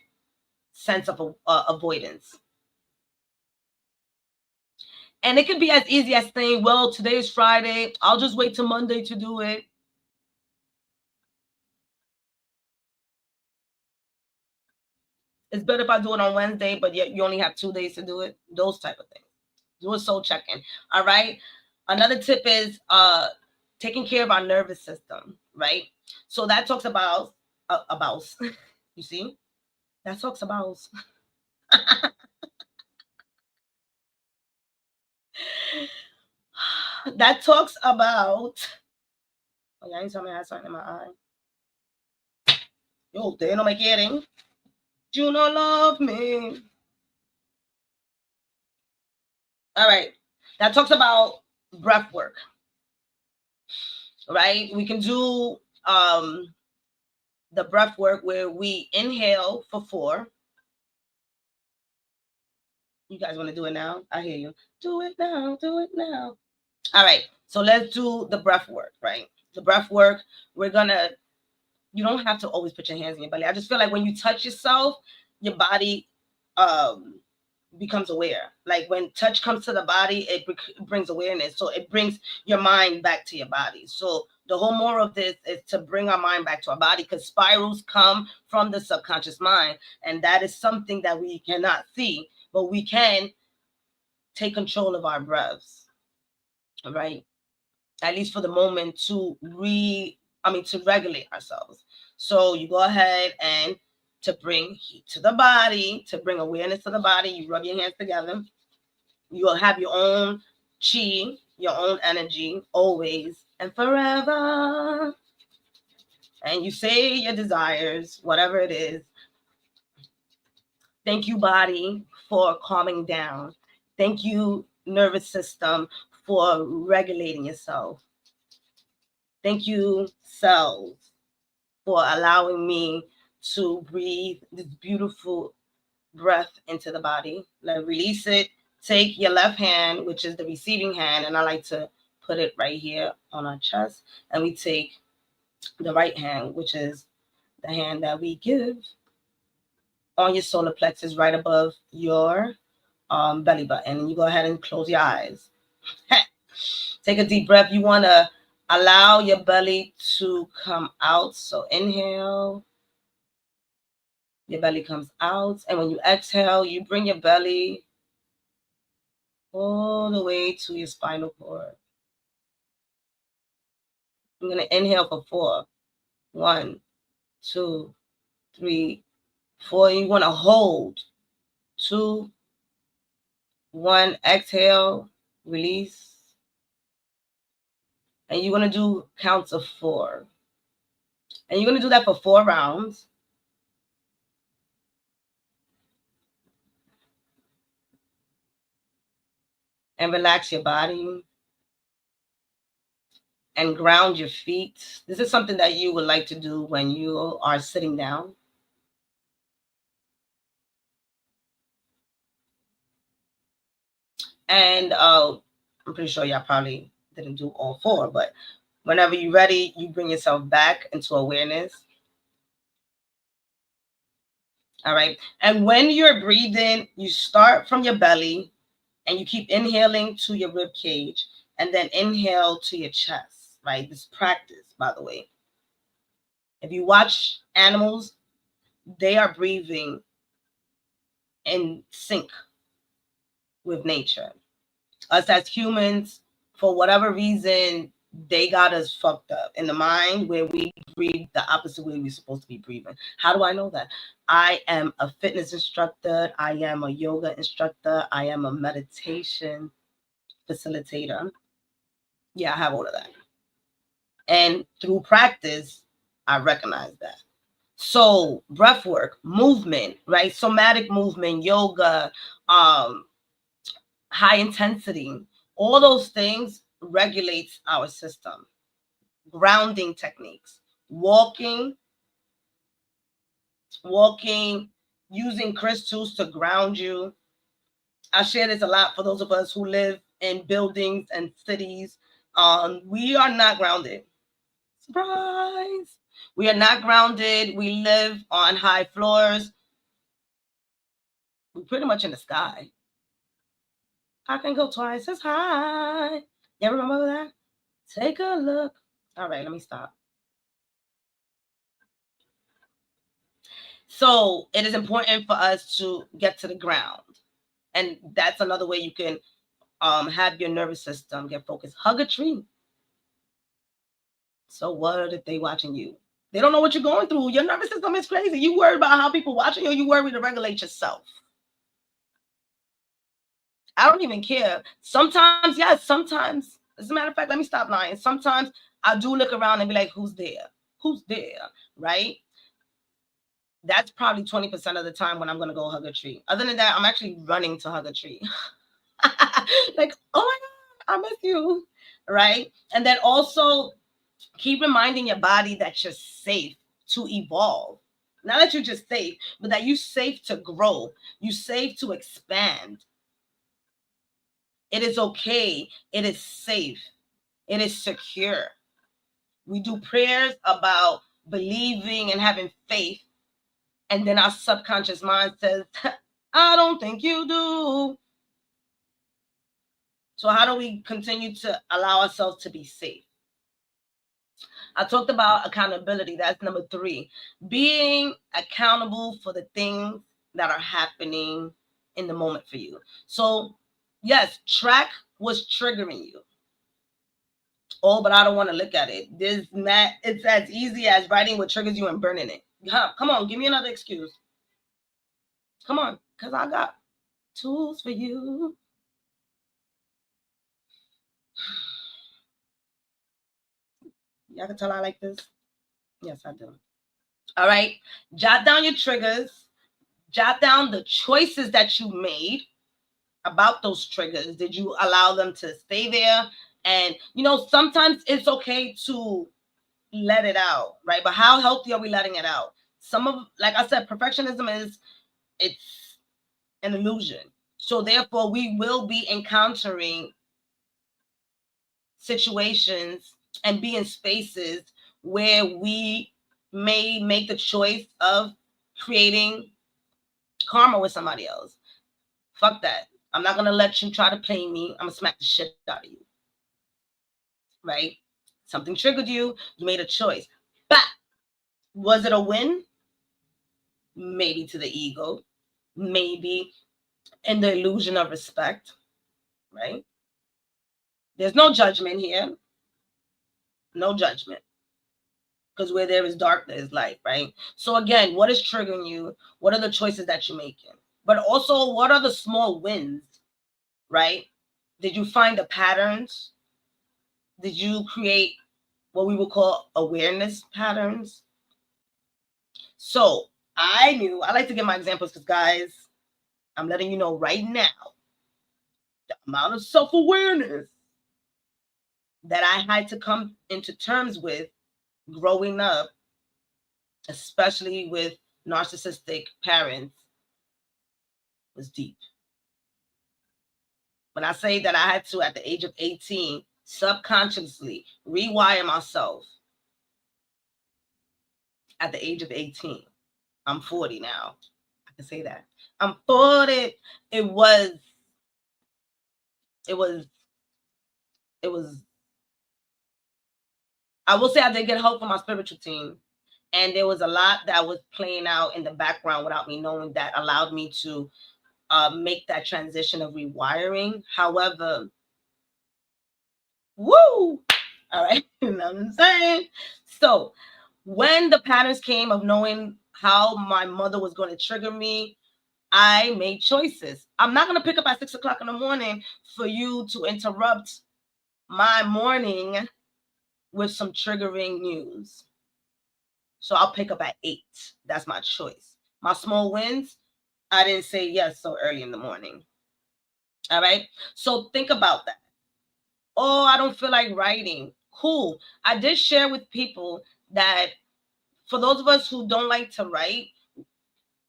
sense of avoidance. And it could be as easy as saying, well, today's Friday, I'll just wait till Monday to do it. It's better if I do it on Wednesday, but yet you only have 2 days to do it. Those type of things. Do a soul check-in. All right. Another tip is taking care of our nervous system, right? So that talks about you see? That talks about that talks about oh, yeah, anytime I have something in my eye. Yo, they no me quieren. You don't love me. All right. That talks about breath work, right? We can do the breath work where we inhale for 4. You guys want to do it now? I hear you. Do it now. Do it now. All right. So let's do the breath work, right? The breath work, we're going to, you don't have to always put your hands in your belly. I just feel like when you touch yourself, your body becomes aware. Like when touch comes to the body, it brings awareness. So it brings your mind back to your body. So the whole moral of this is to bring our mind back to our body, because spirals come from the subconscious mind. And that is something that we cannot see, but we can take control of our breaths, right? At least for the moment, to regulate ourselves. So you go ahead and to bring heat to the body, to bring awareness to the body, you rub your hands together. You will have your own chi, your own energy, always and forever. And you say your desires, whatever it is. Thank you, body, for calming down. Thank you, nervous system, for regulating yourself. Thank you, cells, for allowing me to breathe this beautiful breath into the body. Let release it. Take your left hand, which is the receiving hand, and I like to put it right here on our chest. And we take the right hand, which is the hand that we give, on your solar plexus, right above your belly button. And you go ahead and close your eyes. Take a deep breath. You want to allow your belly to come out. So inhale. Your belly comes out. And when you exhale, you bring your belly all the way to your spinal cord. I'm going to inhale for 4. 1, 2, 3, 4, you want to hold. 2, 1, exhale, release. And you're going to do counts of 4. And you're going to do that for 4 rounds. And relax your body. And ground your feet. This is something that you would like to do when you are sitting down. And I'm pretty sure y'all probably didn't do all 4, but whenever you're ready, you bring yourself back into awareness. All right. And when you're breathing, you start from your belly and you keep inhaling to your rib cage and then inhale to your chest, right? This practice, by the way. If you watch animals, they are breathing in sync with nature. Us as humans, for whatever reason, they got us fucked up in the mind where we breathe the opposite way we're supposed to be breathing. How do I know that? I am a fitness instructor. I am a yoga instructor. I am a meditation facilitator. Yeah, I have all of that. And through practice, I recognize that. So breath work, movement, right? Somatic movement, yoga, high intensity, all those things regulates our system. Grounding techniques, walking, using crystals to ground you. I share this a lot for those of us who live in buildings and cities. We are not grounded. Surprise! We are not grounded. We live on high floors. We're pretty much in the sky. I can go twice as high. You remember that? Take a look. All right, let me stop. So it is important for us to get to the ground. And that's another way you can have your nervous system get focused. Hug a tree. So what if they watching you? They don't know what you're going through. Your nervous system is crazy. You worry about how people watching you. You worry to regulate yourself. I don't even care. Sometimes, yes, sometimes. As a matter of fact, let me stop lying. Sometimes I do look around and be like, who's there? Who's there? Right? That's probably 20% of the time when I'm going to go hug a tree. Other than that, I'm actually running to hug a tree. Like, oh my God, I miss you. Right? And then also keep reminding your body that you're safe to evolve. Not that you're just safe, but that you're safe to grow. You're safe to expand. It is okay. It is safe. It is secure. We do prayers about believing and having faith. And then our subconscious mind says, I don't think you do. So how do we continue to allow ourselves to be safe? I talked about accountability. That's number 3. Being accountable for the things that are happening in the moment for you. So, yes, track what's triggering you. Oh, but I don't want to look at it. It's as easy as writing what triggers you and burning it. Come on, give me another excuse. Come on, because I got tools for you. Y'all can tell I like this. Yes, I do. All right. Jot down your triggers. Jot down the choices that you made about those triggers. Did you allow them to stay there? And, sometimes it's okay to let it out, right? But how healthy are we letting it out? Like I said, perfectionism it's an illusion. So therefore, we will be encountering situations and be in spaces where we may make the choice of creating karma with somebody else. Fuck that. I'm not gonna let you try to play me. I'm gonna smack the shit out of you. Right? Something triggered you. You made a choice. But was it a win? Maybe to the ego. Maybe in the illusion of respect. Right? There's no judgment here. No judgment. because where there is dark, there is light, right? So again, what is triggering you? What are the choices that you're making? But also, what are the small wins, right? Did you find the patterns? Did you create what we would call awareness patterns? So I like to give my examples because, guys, I'm letting you know right now the amount of self-awareness that I had to come into terms with growing up, especially with narcissistic parents, was deep. When I say that I had to, at the age of 18, subconsciously rewire myself at the age of 18. I'm 40 now. I can say that. I'm 40. It was, it was, it was, I will say I did get help from my spiritual team. And there was a lot that was playing out in the background without me knowing that allowed me to make that transition of rewiring. However, woo! All right, you know what I'm saying? So when the patterns came of knowing how my mother was going to trigger me, I made choices. I'm not going to pick up at 6 o'clock in the morning for you to interrupt my morning with some triggering news. So I'll pick up at 8. That's my choice. My small wins, I didn't say yes so early in the morning. All right. So think about that. Oh, I don't feel like writing. Cool. I did share with people that for those of us who don't like to write,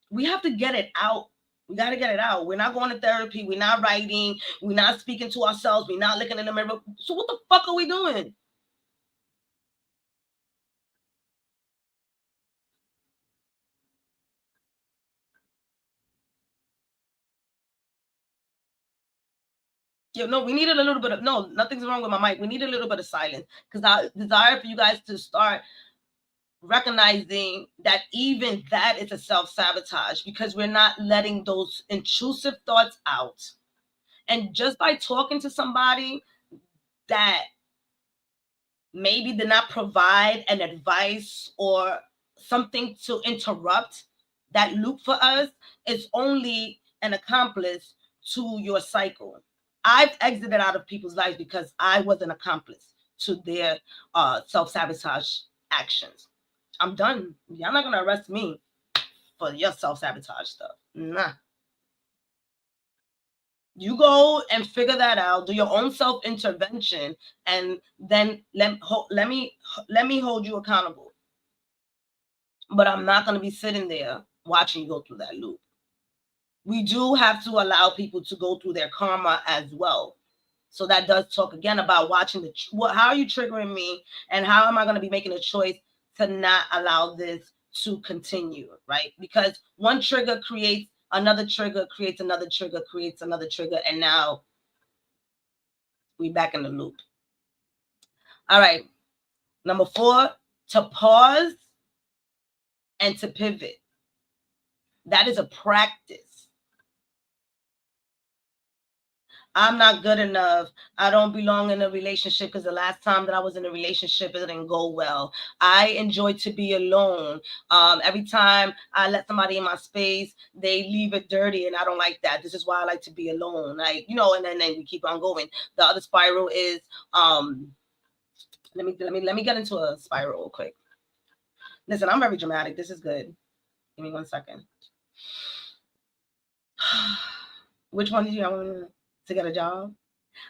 we have to get it out. We got to get it out. We're not going to therapy. We're not writing. We're not speaking to ourselves. We're not looking in the mirror. So what the fuck are we doing? No, we needed a little bit of, no, nothing's wrong with my mic. We need a little bit of silence because I desire for you guys to start recognizing that even that is a self-sabotage because we're not letting those intrusive thoughts out. And just by talking to somebody that maybe did not provide an advice or something to interrupt that loop for us, is only an accomplice to your cycle. I've exited out of people's lives because I was an accomplice to their self-sabotage actions. I'm done. Y'all not gonna arrest me for your self-sabotage stuff. Nah. You go and figure that out, do your own self-intervention, and then let me hold you accountable. But I'm not gonna be sitting there watching you go through that loop. We do have to allow people to go through their karma as well. So that does talk again about watching how are you triggering me, and how am I going to be making a choice to not allow this to continue, right? Because one trigger creates another trigger, creates another trigger, creates another trigger, and now we back in the loop. All right. Number 4, to pause and to pivot. That is a practice. I'm not good enough. I don't belong in a relationship because the last time that I was in a relationship, it didn't go well. I enjoy to be alone. Every time I let somebody in my space, they leave it dirty, and I don't like that. This is why I like to be alone. Like, and then we keep on going. The other spiral is let me get into a spiral real quick. Listen, I'm very dramatic. This is good. Give me 1 second. Which one did you want to get a job?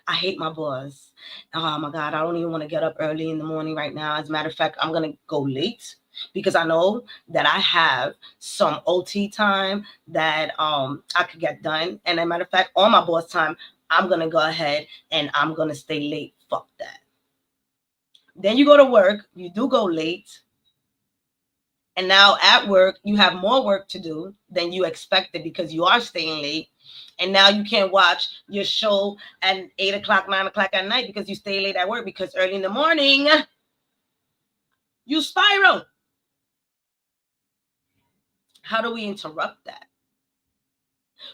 I hate my boss. Oh my God, I don't even want to get up early in the morning right now. As a matter of fact, I'm going to go late because I know that I have some OT time that I could get done. And as a matter of fact, on my boss time, I'm going to go ahead and I'm going to stay late. Fuck that. Then you go to work, you do go late. And now at work, you have more work to do than you expected because you are staying late. And now you can't watch your show at 8 o'clock, 9 o'clock at night because you stay late at work because early in the morning, you spiral. How do we interrupt that?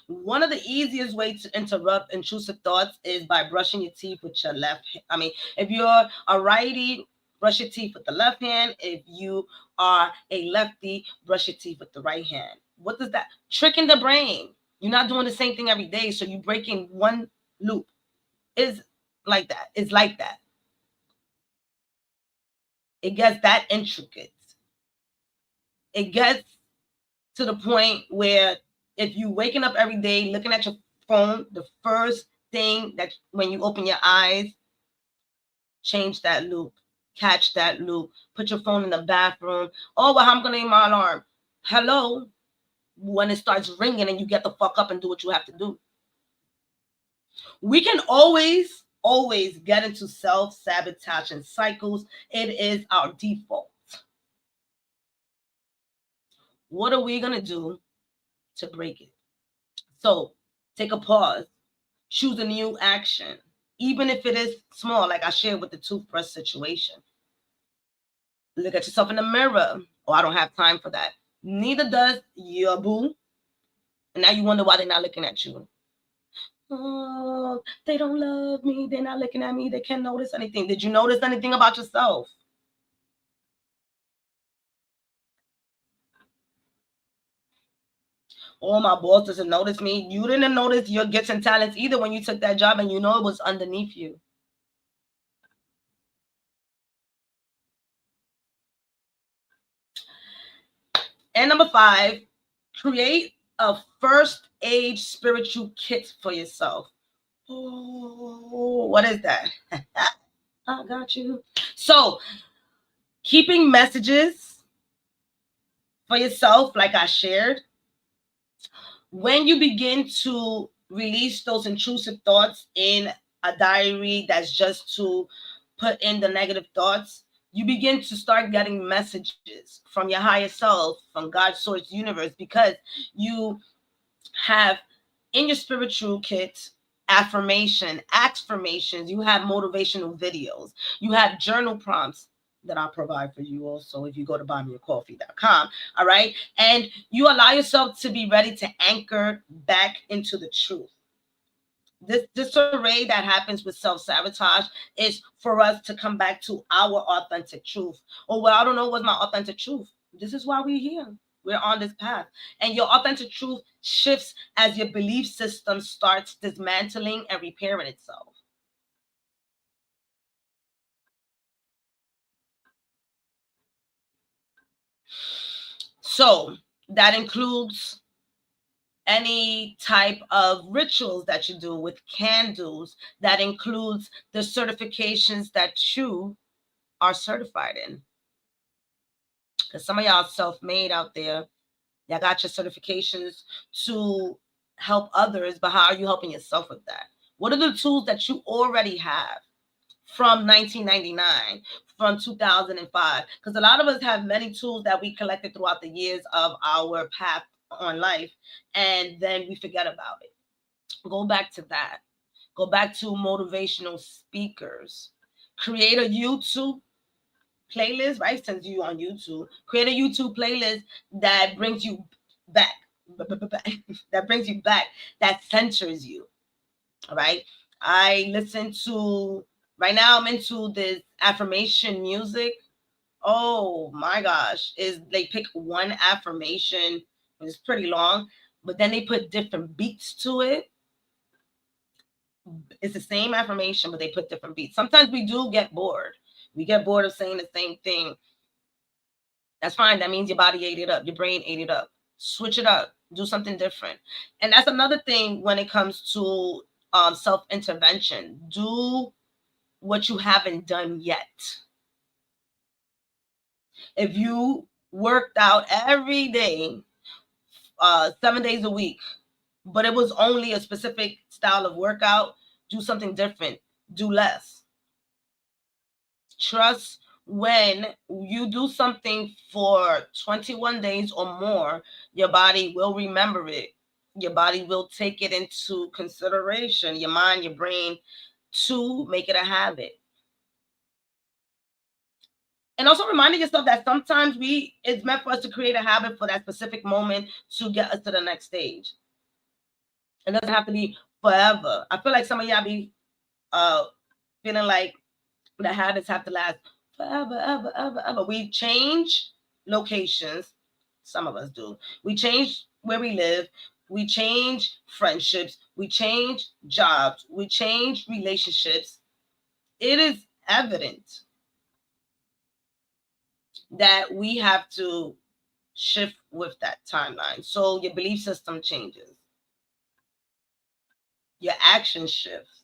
One of the easiest ways to interrupt intrusive thoughts is by brushing your teeth with your left. I mean, if you're a righty, brush your teeth with the left hand. If you are a lefty, brush your teeth with the right hand. What does that? Tricking the brain. You're not doing the same thing every day, so you're breaking one loop. Is like that. It's like that. It gets that intricate. It gets to the point where if you waking up every day looking at your phone, the first thing that when you open your eyes, change that loop, catch that loop, put your phone in the bathroom. Oh, well, I'm going to name my alarm. Hello. When it starts ringing and you get the fuck up and do what you have to do. We can always get into self-sabotaging cycles. It is our default. What are we going to do to break it? So take a pause, choose a new action, even if it is small, like I shared with the toothbrush situation. Look at yourself in the mirror. Oh, I don't have time for that. Neither does your boo. And now you wonder why they're not looking at you. Oh, they don't love me. They're not looking at me. They can't notice anything. Did you notice anything about yourself? Oh, my boss doesn't notice me. You didn't notice your gifts and talents either when you took that job, and you know it was underneath you. And number 5, create a first aid spiritual kit for yourself. Oh, what is that? I got you. So, keeping messages for yourself, like I shared, when you begin to release those intrusive thoughts in a diary that's just to put in the negative thoughts, you begin to start getting messages from your higher self, from God's source universe, because you have in your spiritual kit affirmations, you have motivational videos, you have journal prompts that I provide for you also if you go to buymeacoffee.com. All right. And you allow yourself to be ready to anchor back into the truth. This array that happens with self-sabotage is for us to come back to our authentic truth. Oh, well, I don't know what's my authentic truth. This is why we're here. We're on this path. And your authentic truth shifts as your belief system starts dismantling and repairing itself. So that includes any type of rituals that you do with candles. That includes the certifications that you are certified in. Because some of y'all self-made out there. Y'all got your certifications to help others, but how are you helping yourself with that? What are the tools that you already have from 1999, from 2005? Because a lot of us have many tools that we collected throughout the years of our path on life, and then we forget about it. Go back to that. Go back to motivational speakers. Create a YouTube playlist, right? Since you on YouTube, create a YouTube playlist that brings you back, that brings you back, that centers you. All right. I listen to right now. I'm into this affirmation music. Oh my gosh! Is they pick one affirmation, it's pretty long, but then they put different beats to it. It's the same affirmation, but they put different beats. Sometimes we do get bored. We get bored of saying the same thing. That's fine. That means your body ate it up. Your brain ate it up. Switch it up. Do something different. And that's another thing when it comes to self-intervention. Do what you haven't done yet. If you worked out every day, 7 days a week, but it was only a specific style of workout, do something different. Do less. Trust when you do something for 21 days or more, your body will remember it. Your body will take it into consideration, your mind, your brain, to make it a habit. And also reminding yourself that sometimes it's meant for us to create a habit for that specific moment to get us to the next stage. It doesn't have to be forever. I feel like some of y'all be feeling like the habits have to last forever, ever, ever, ever. We change locations. Some of us do. We change where we live. We change friendships. We change jobs. We change relationships. It is evident that we have to shift with that timeline. So your belief system changes, your action shifts.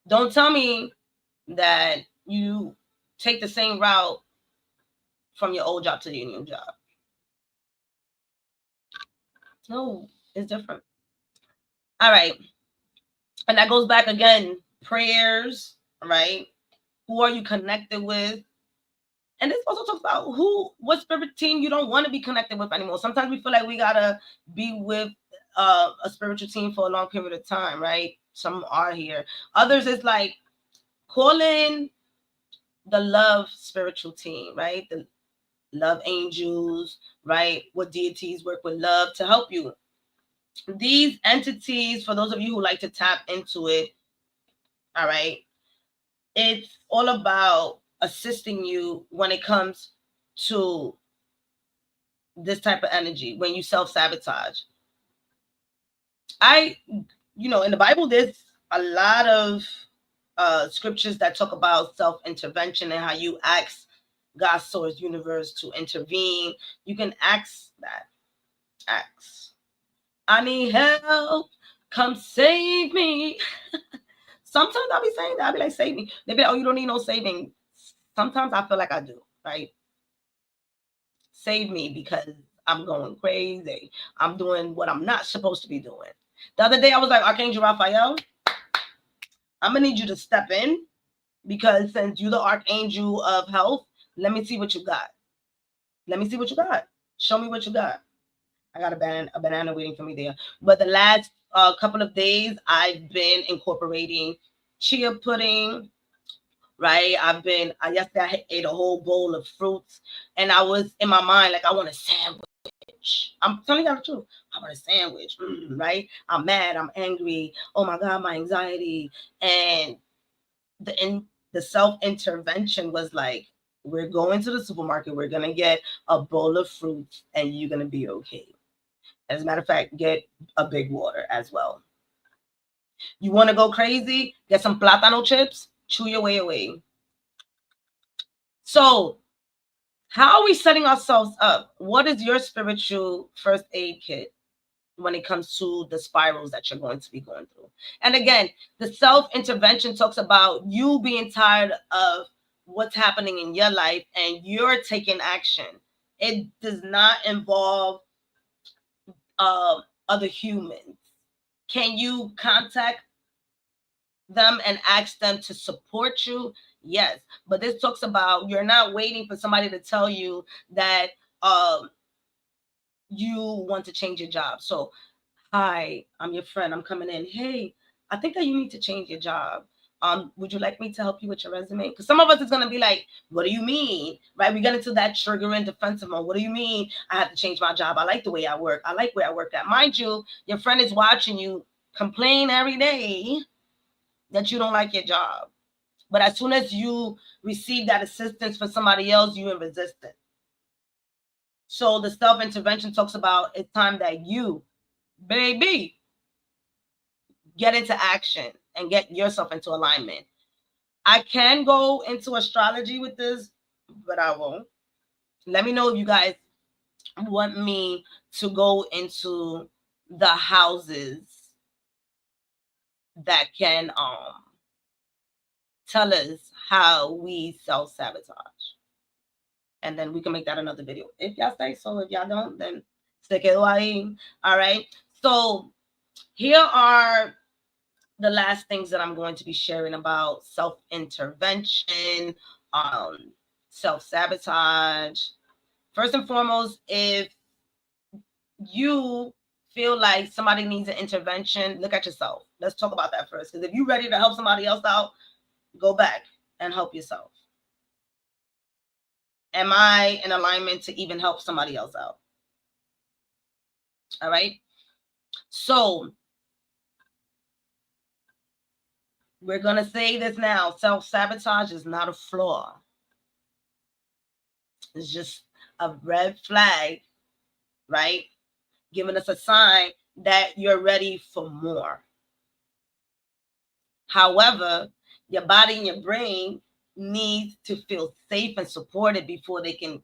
Don't tell me that you take the same route from your old job to your new job. No, it's different. All right. And that goes back again, prayers, right? Who are you connected with? And this also talks about what spirit team you don't want to be connected with anymore. Sometimes we feel like we gotta be with a spiritual team for a long period of time, right? Some are here. Others is like call in the love spiritual team, right? The love angels, right? What deities work with love to help you. These entities, for those of you who like to tap into it, all right, it's all about assisting you when it comes to this type of energy when you self-sabotage. In the Bible, there's a lot of scriptures that talk about self-intervention and how you ask God, source, universe to intervene. You can ask that. Ask. I need help. Come save me. Sometimes I'll be saying that. I'll be like, save me. They be like, oh, you don't need no saving. Sometimes I feel like I do, right? Save me because I'm going crazy. I'm doing what I'm not supposed to be doing. The other day I was like, Archangel Raphael, I'm going to need you to step in because since you're the Archangel of health, let me see what you got. Let me see what you got. Show me what you got. I got a banana waiting for me there. But the last couple of days, I've been incorporating chia pudding, right? Yesterday I ate a whole bowl of fruits and I was in my mind, like, I want a sandwich. I'm telling you the truth. I want a sandwich, right? I'm mad. I'm angry. Oh my God, my anxiety. And the self-intervention was like, we're going to the supermarket. We're going to get a bowl of fruits and you're going to be okay. As a matter of fact, get a big water as well. You want to go crazy? Get some plátano chips. Chew your way away. So how are we setting ourselves up? What is your spiritual first aid kit when it comes to the spirals that you're going to be going through? And again, the self-intervention talks about you being tired of what's happening in your life and you're taking action. It does not involve other humans. Can you contact them and ask them to support you? Yes. But this talks about you're not waiting for somebody to tell you that you want to change your job. So, hi, I'm your friend. I'm coming in. Hey, I think that you need to change your job. Would you like me to help you with your resume? Because some of us is gonna be like, what do you mean? Right? We get into that triggering defensive mode. What do you mean I have to change my job? I like the way I work. I like where I work at. Mind you, your friend is watching you complain every day that you don't like your job. But as soon as you receive that assistance from somebody else, you're in resistance. So the self-intervention talks about it's time that you, baby, get into action and get yourself into alignment. I can go into astrology with this, but I won't. Let me know if you guys want me to go into the houses that can tell us how we self-sabotage. And then we can make that another video. If y'all say so, if y'all don't, then se quedó ahí. All right. So here are the last things that I'm going to be sharing about self-intervention, self-sabotage. First and foremost, if you feel like somebody needs an intervention, look at yourself. Let's talk about that first. Because if you're ready to help somebody else out, go back and help yourself. Am I in alignment to even help somebody else out? All right. So We're going to say this now. Self-sabotage is not a flaw. It's just a red flag, right? Giving us a sign that you're ready for more. However, your body and your brain needs to feel safe and supported before they can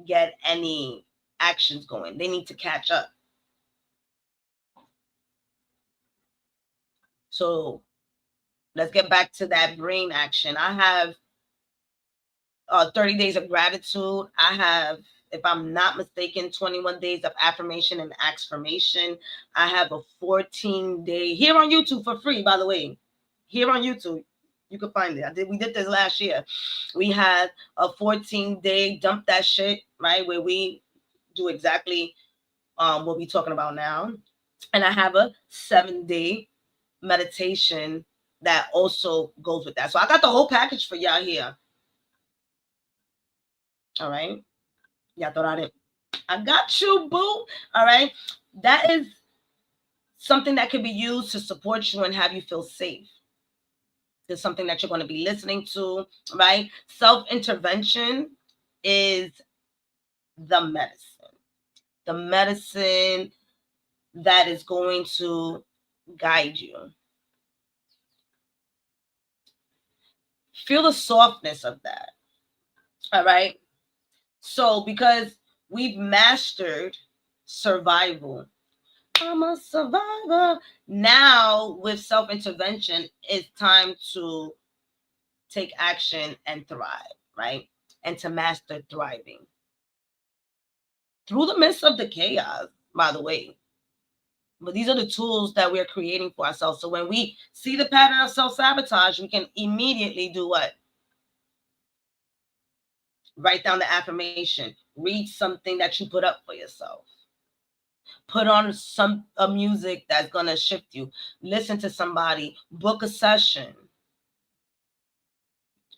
get any actions going. They need to catch up. So let's get back to that brain action. I have 30 days of gratitude. I have, if I'm not mistaken, 21 days of affirmation and affirmation. I have a 14-day here on YouTube for free, by the way. Here on YouTube, you can find it. We did this last year. We had a 14-day dump that shit, right? Where we do exactly what we're talking about now. And I have a 7-day meditation that also goes with that. So I got the whole package for y'all here. All right. Y'all thought I didn't. I got you, boo. All right. That is something that can be used to support you and have you feel safe. It's something that you're going to be listening to, right? Self-intervention is the medicine. The medicine that is going to guide you. Feel the softness of that. All right. So, because we've mastered survival, I'm a survivor. Now, with self-intervention, it's time to take action and thrive, right? And to master thriving through the midst of the chaos, by the way. But these are the tools that we're creating for ourselves. So when we see the pattern of self-sabotage, we can immediately do what? Write down the affirmation. Read something that you put up for yourself. Put on some music that's going to shift you. Listen to somebody. Book a session.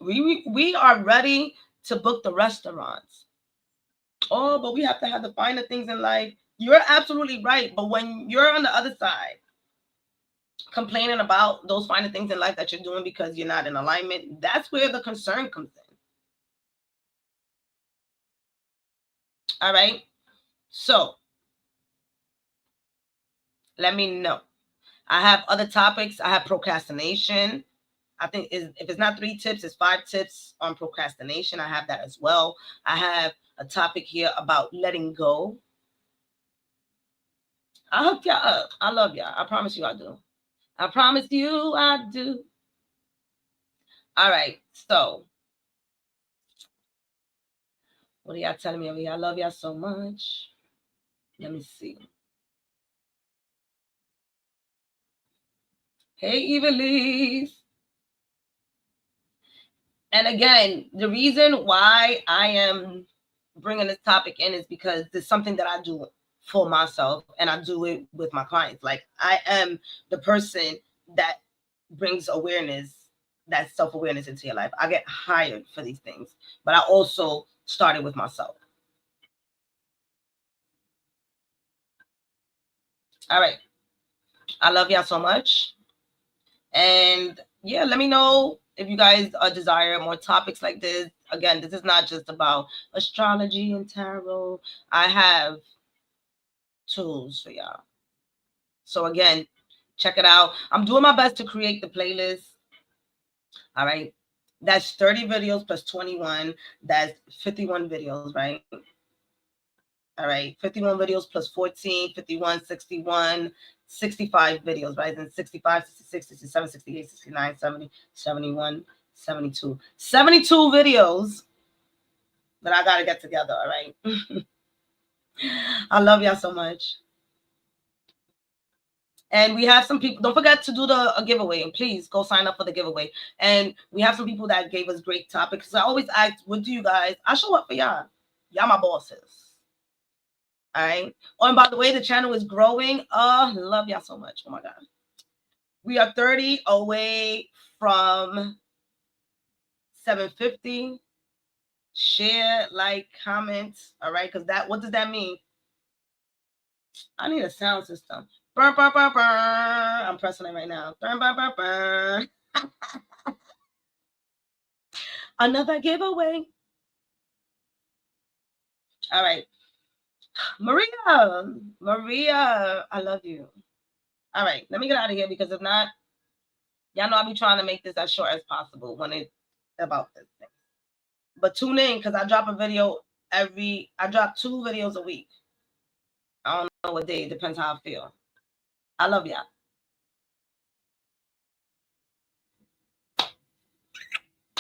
We are ready to book the restaurants. Oh, but we have to have the finer things in life. You're absolutely right. But when you're on the other side, complaining about those finer things in life that you're doing because you're not in alignment, that's where the concern comes in. All right. So let me know. I have other topics. I have procrastination. I think if it's not 3 tips, it's 5 tips on procrastination. I have that as well. I have a topic here about letting go. I hook y'all up. I love y'all. I promise you I do. I promise you I do. All right. So what are y'all telling me over here? I love y'all so much. Let me see. Hey, Evilise. And again, the reason why I am bringing this topic in is because it's something that I do for myself and I do it with my clients. Like, I am the person that brings awareness, that self-awareness into your life. I get hired for these things, but I also started with myself. All right. I love y'all so much. And yeah, let me know if you guys desire more topics like this. Again, this is not just about astrology and tarot. I have tools for y'all. So again, check it out. I'm doing my best to create the playlist. All right. That's 30 videos plus 21. That's 51 videos, right? All right. 51 videos plus 14, 51, 61, 65 videos, right? Then 65, 66, 67, 68, 69, 70, 71, 72. 72 videos that I got to get together, all right? I love y'all so much. And we have some people, don't forget to do the giveaway, and please go sign up for the giveaway. And we have some people that gave us great topics. I always ask, what do you guys? I show up for y'all. Y'all my bosses. All right. Oh, and by the way, the channel is growing. Love y'all so much. Oh my God. We are 30 away from 750. Share, like, comment. All right. Because what does that mean? I need a sound system. Burr, burr, burr, burr. I'm pressing it right now. Burr, burr, burr, burr. Another giveaway. All right. Maria, I love you. All right, let me get out of here because if not, y'all know I'll be trying to make this as short as possible when it's about this thing. But tune in because I drop a video I drop 2 videos a week. I don't know what day, it depends how I feel. I love y'all.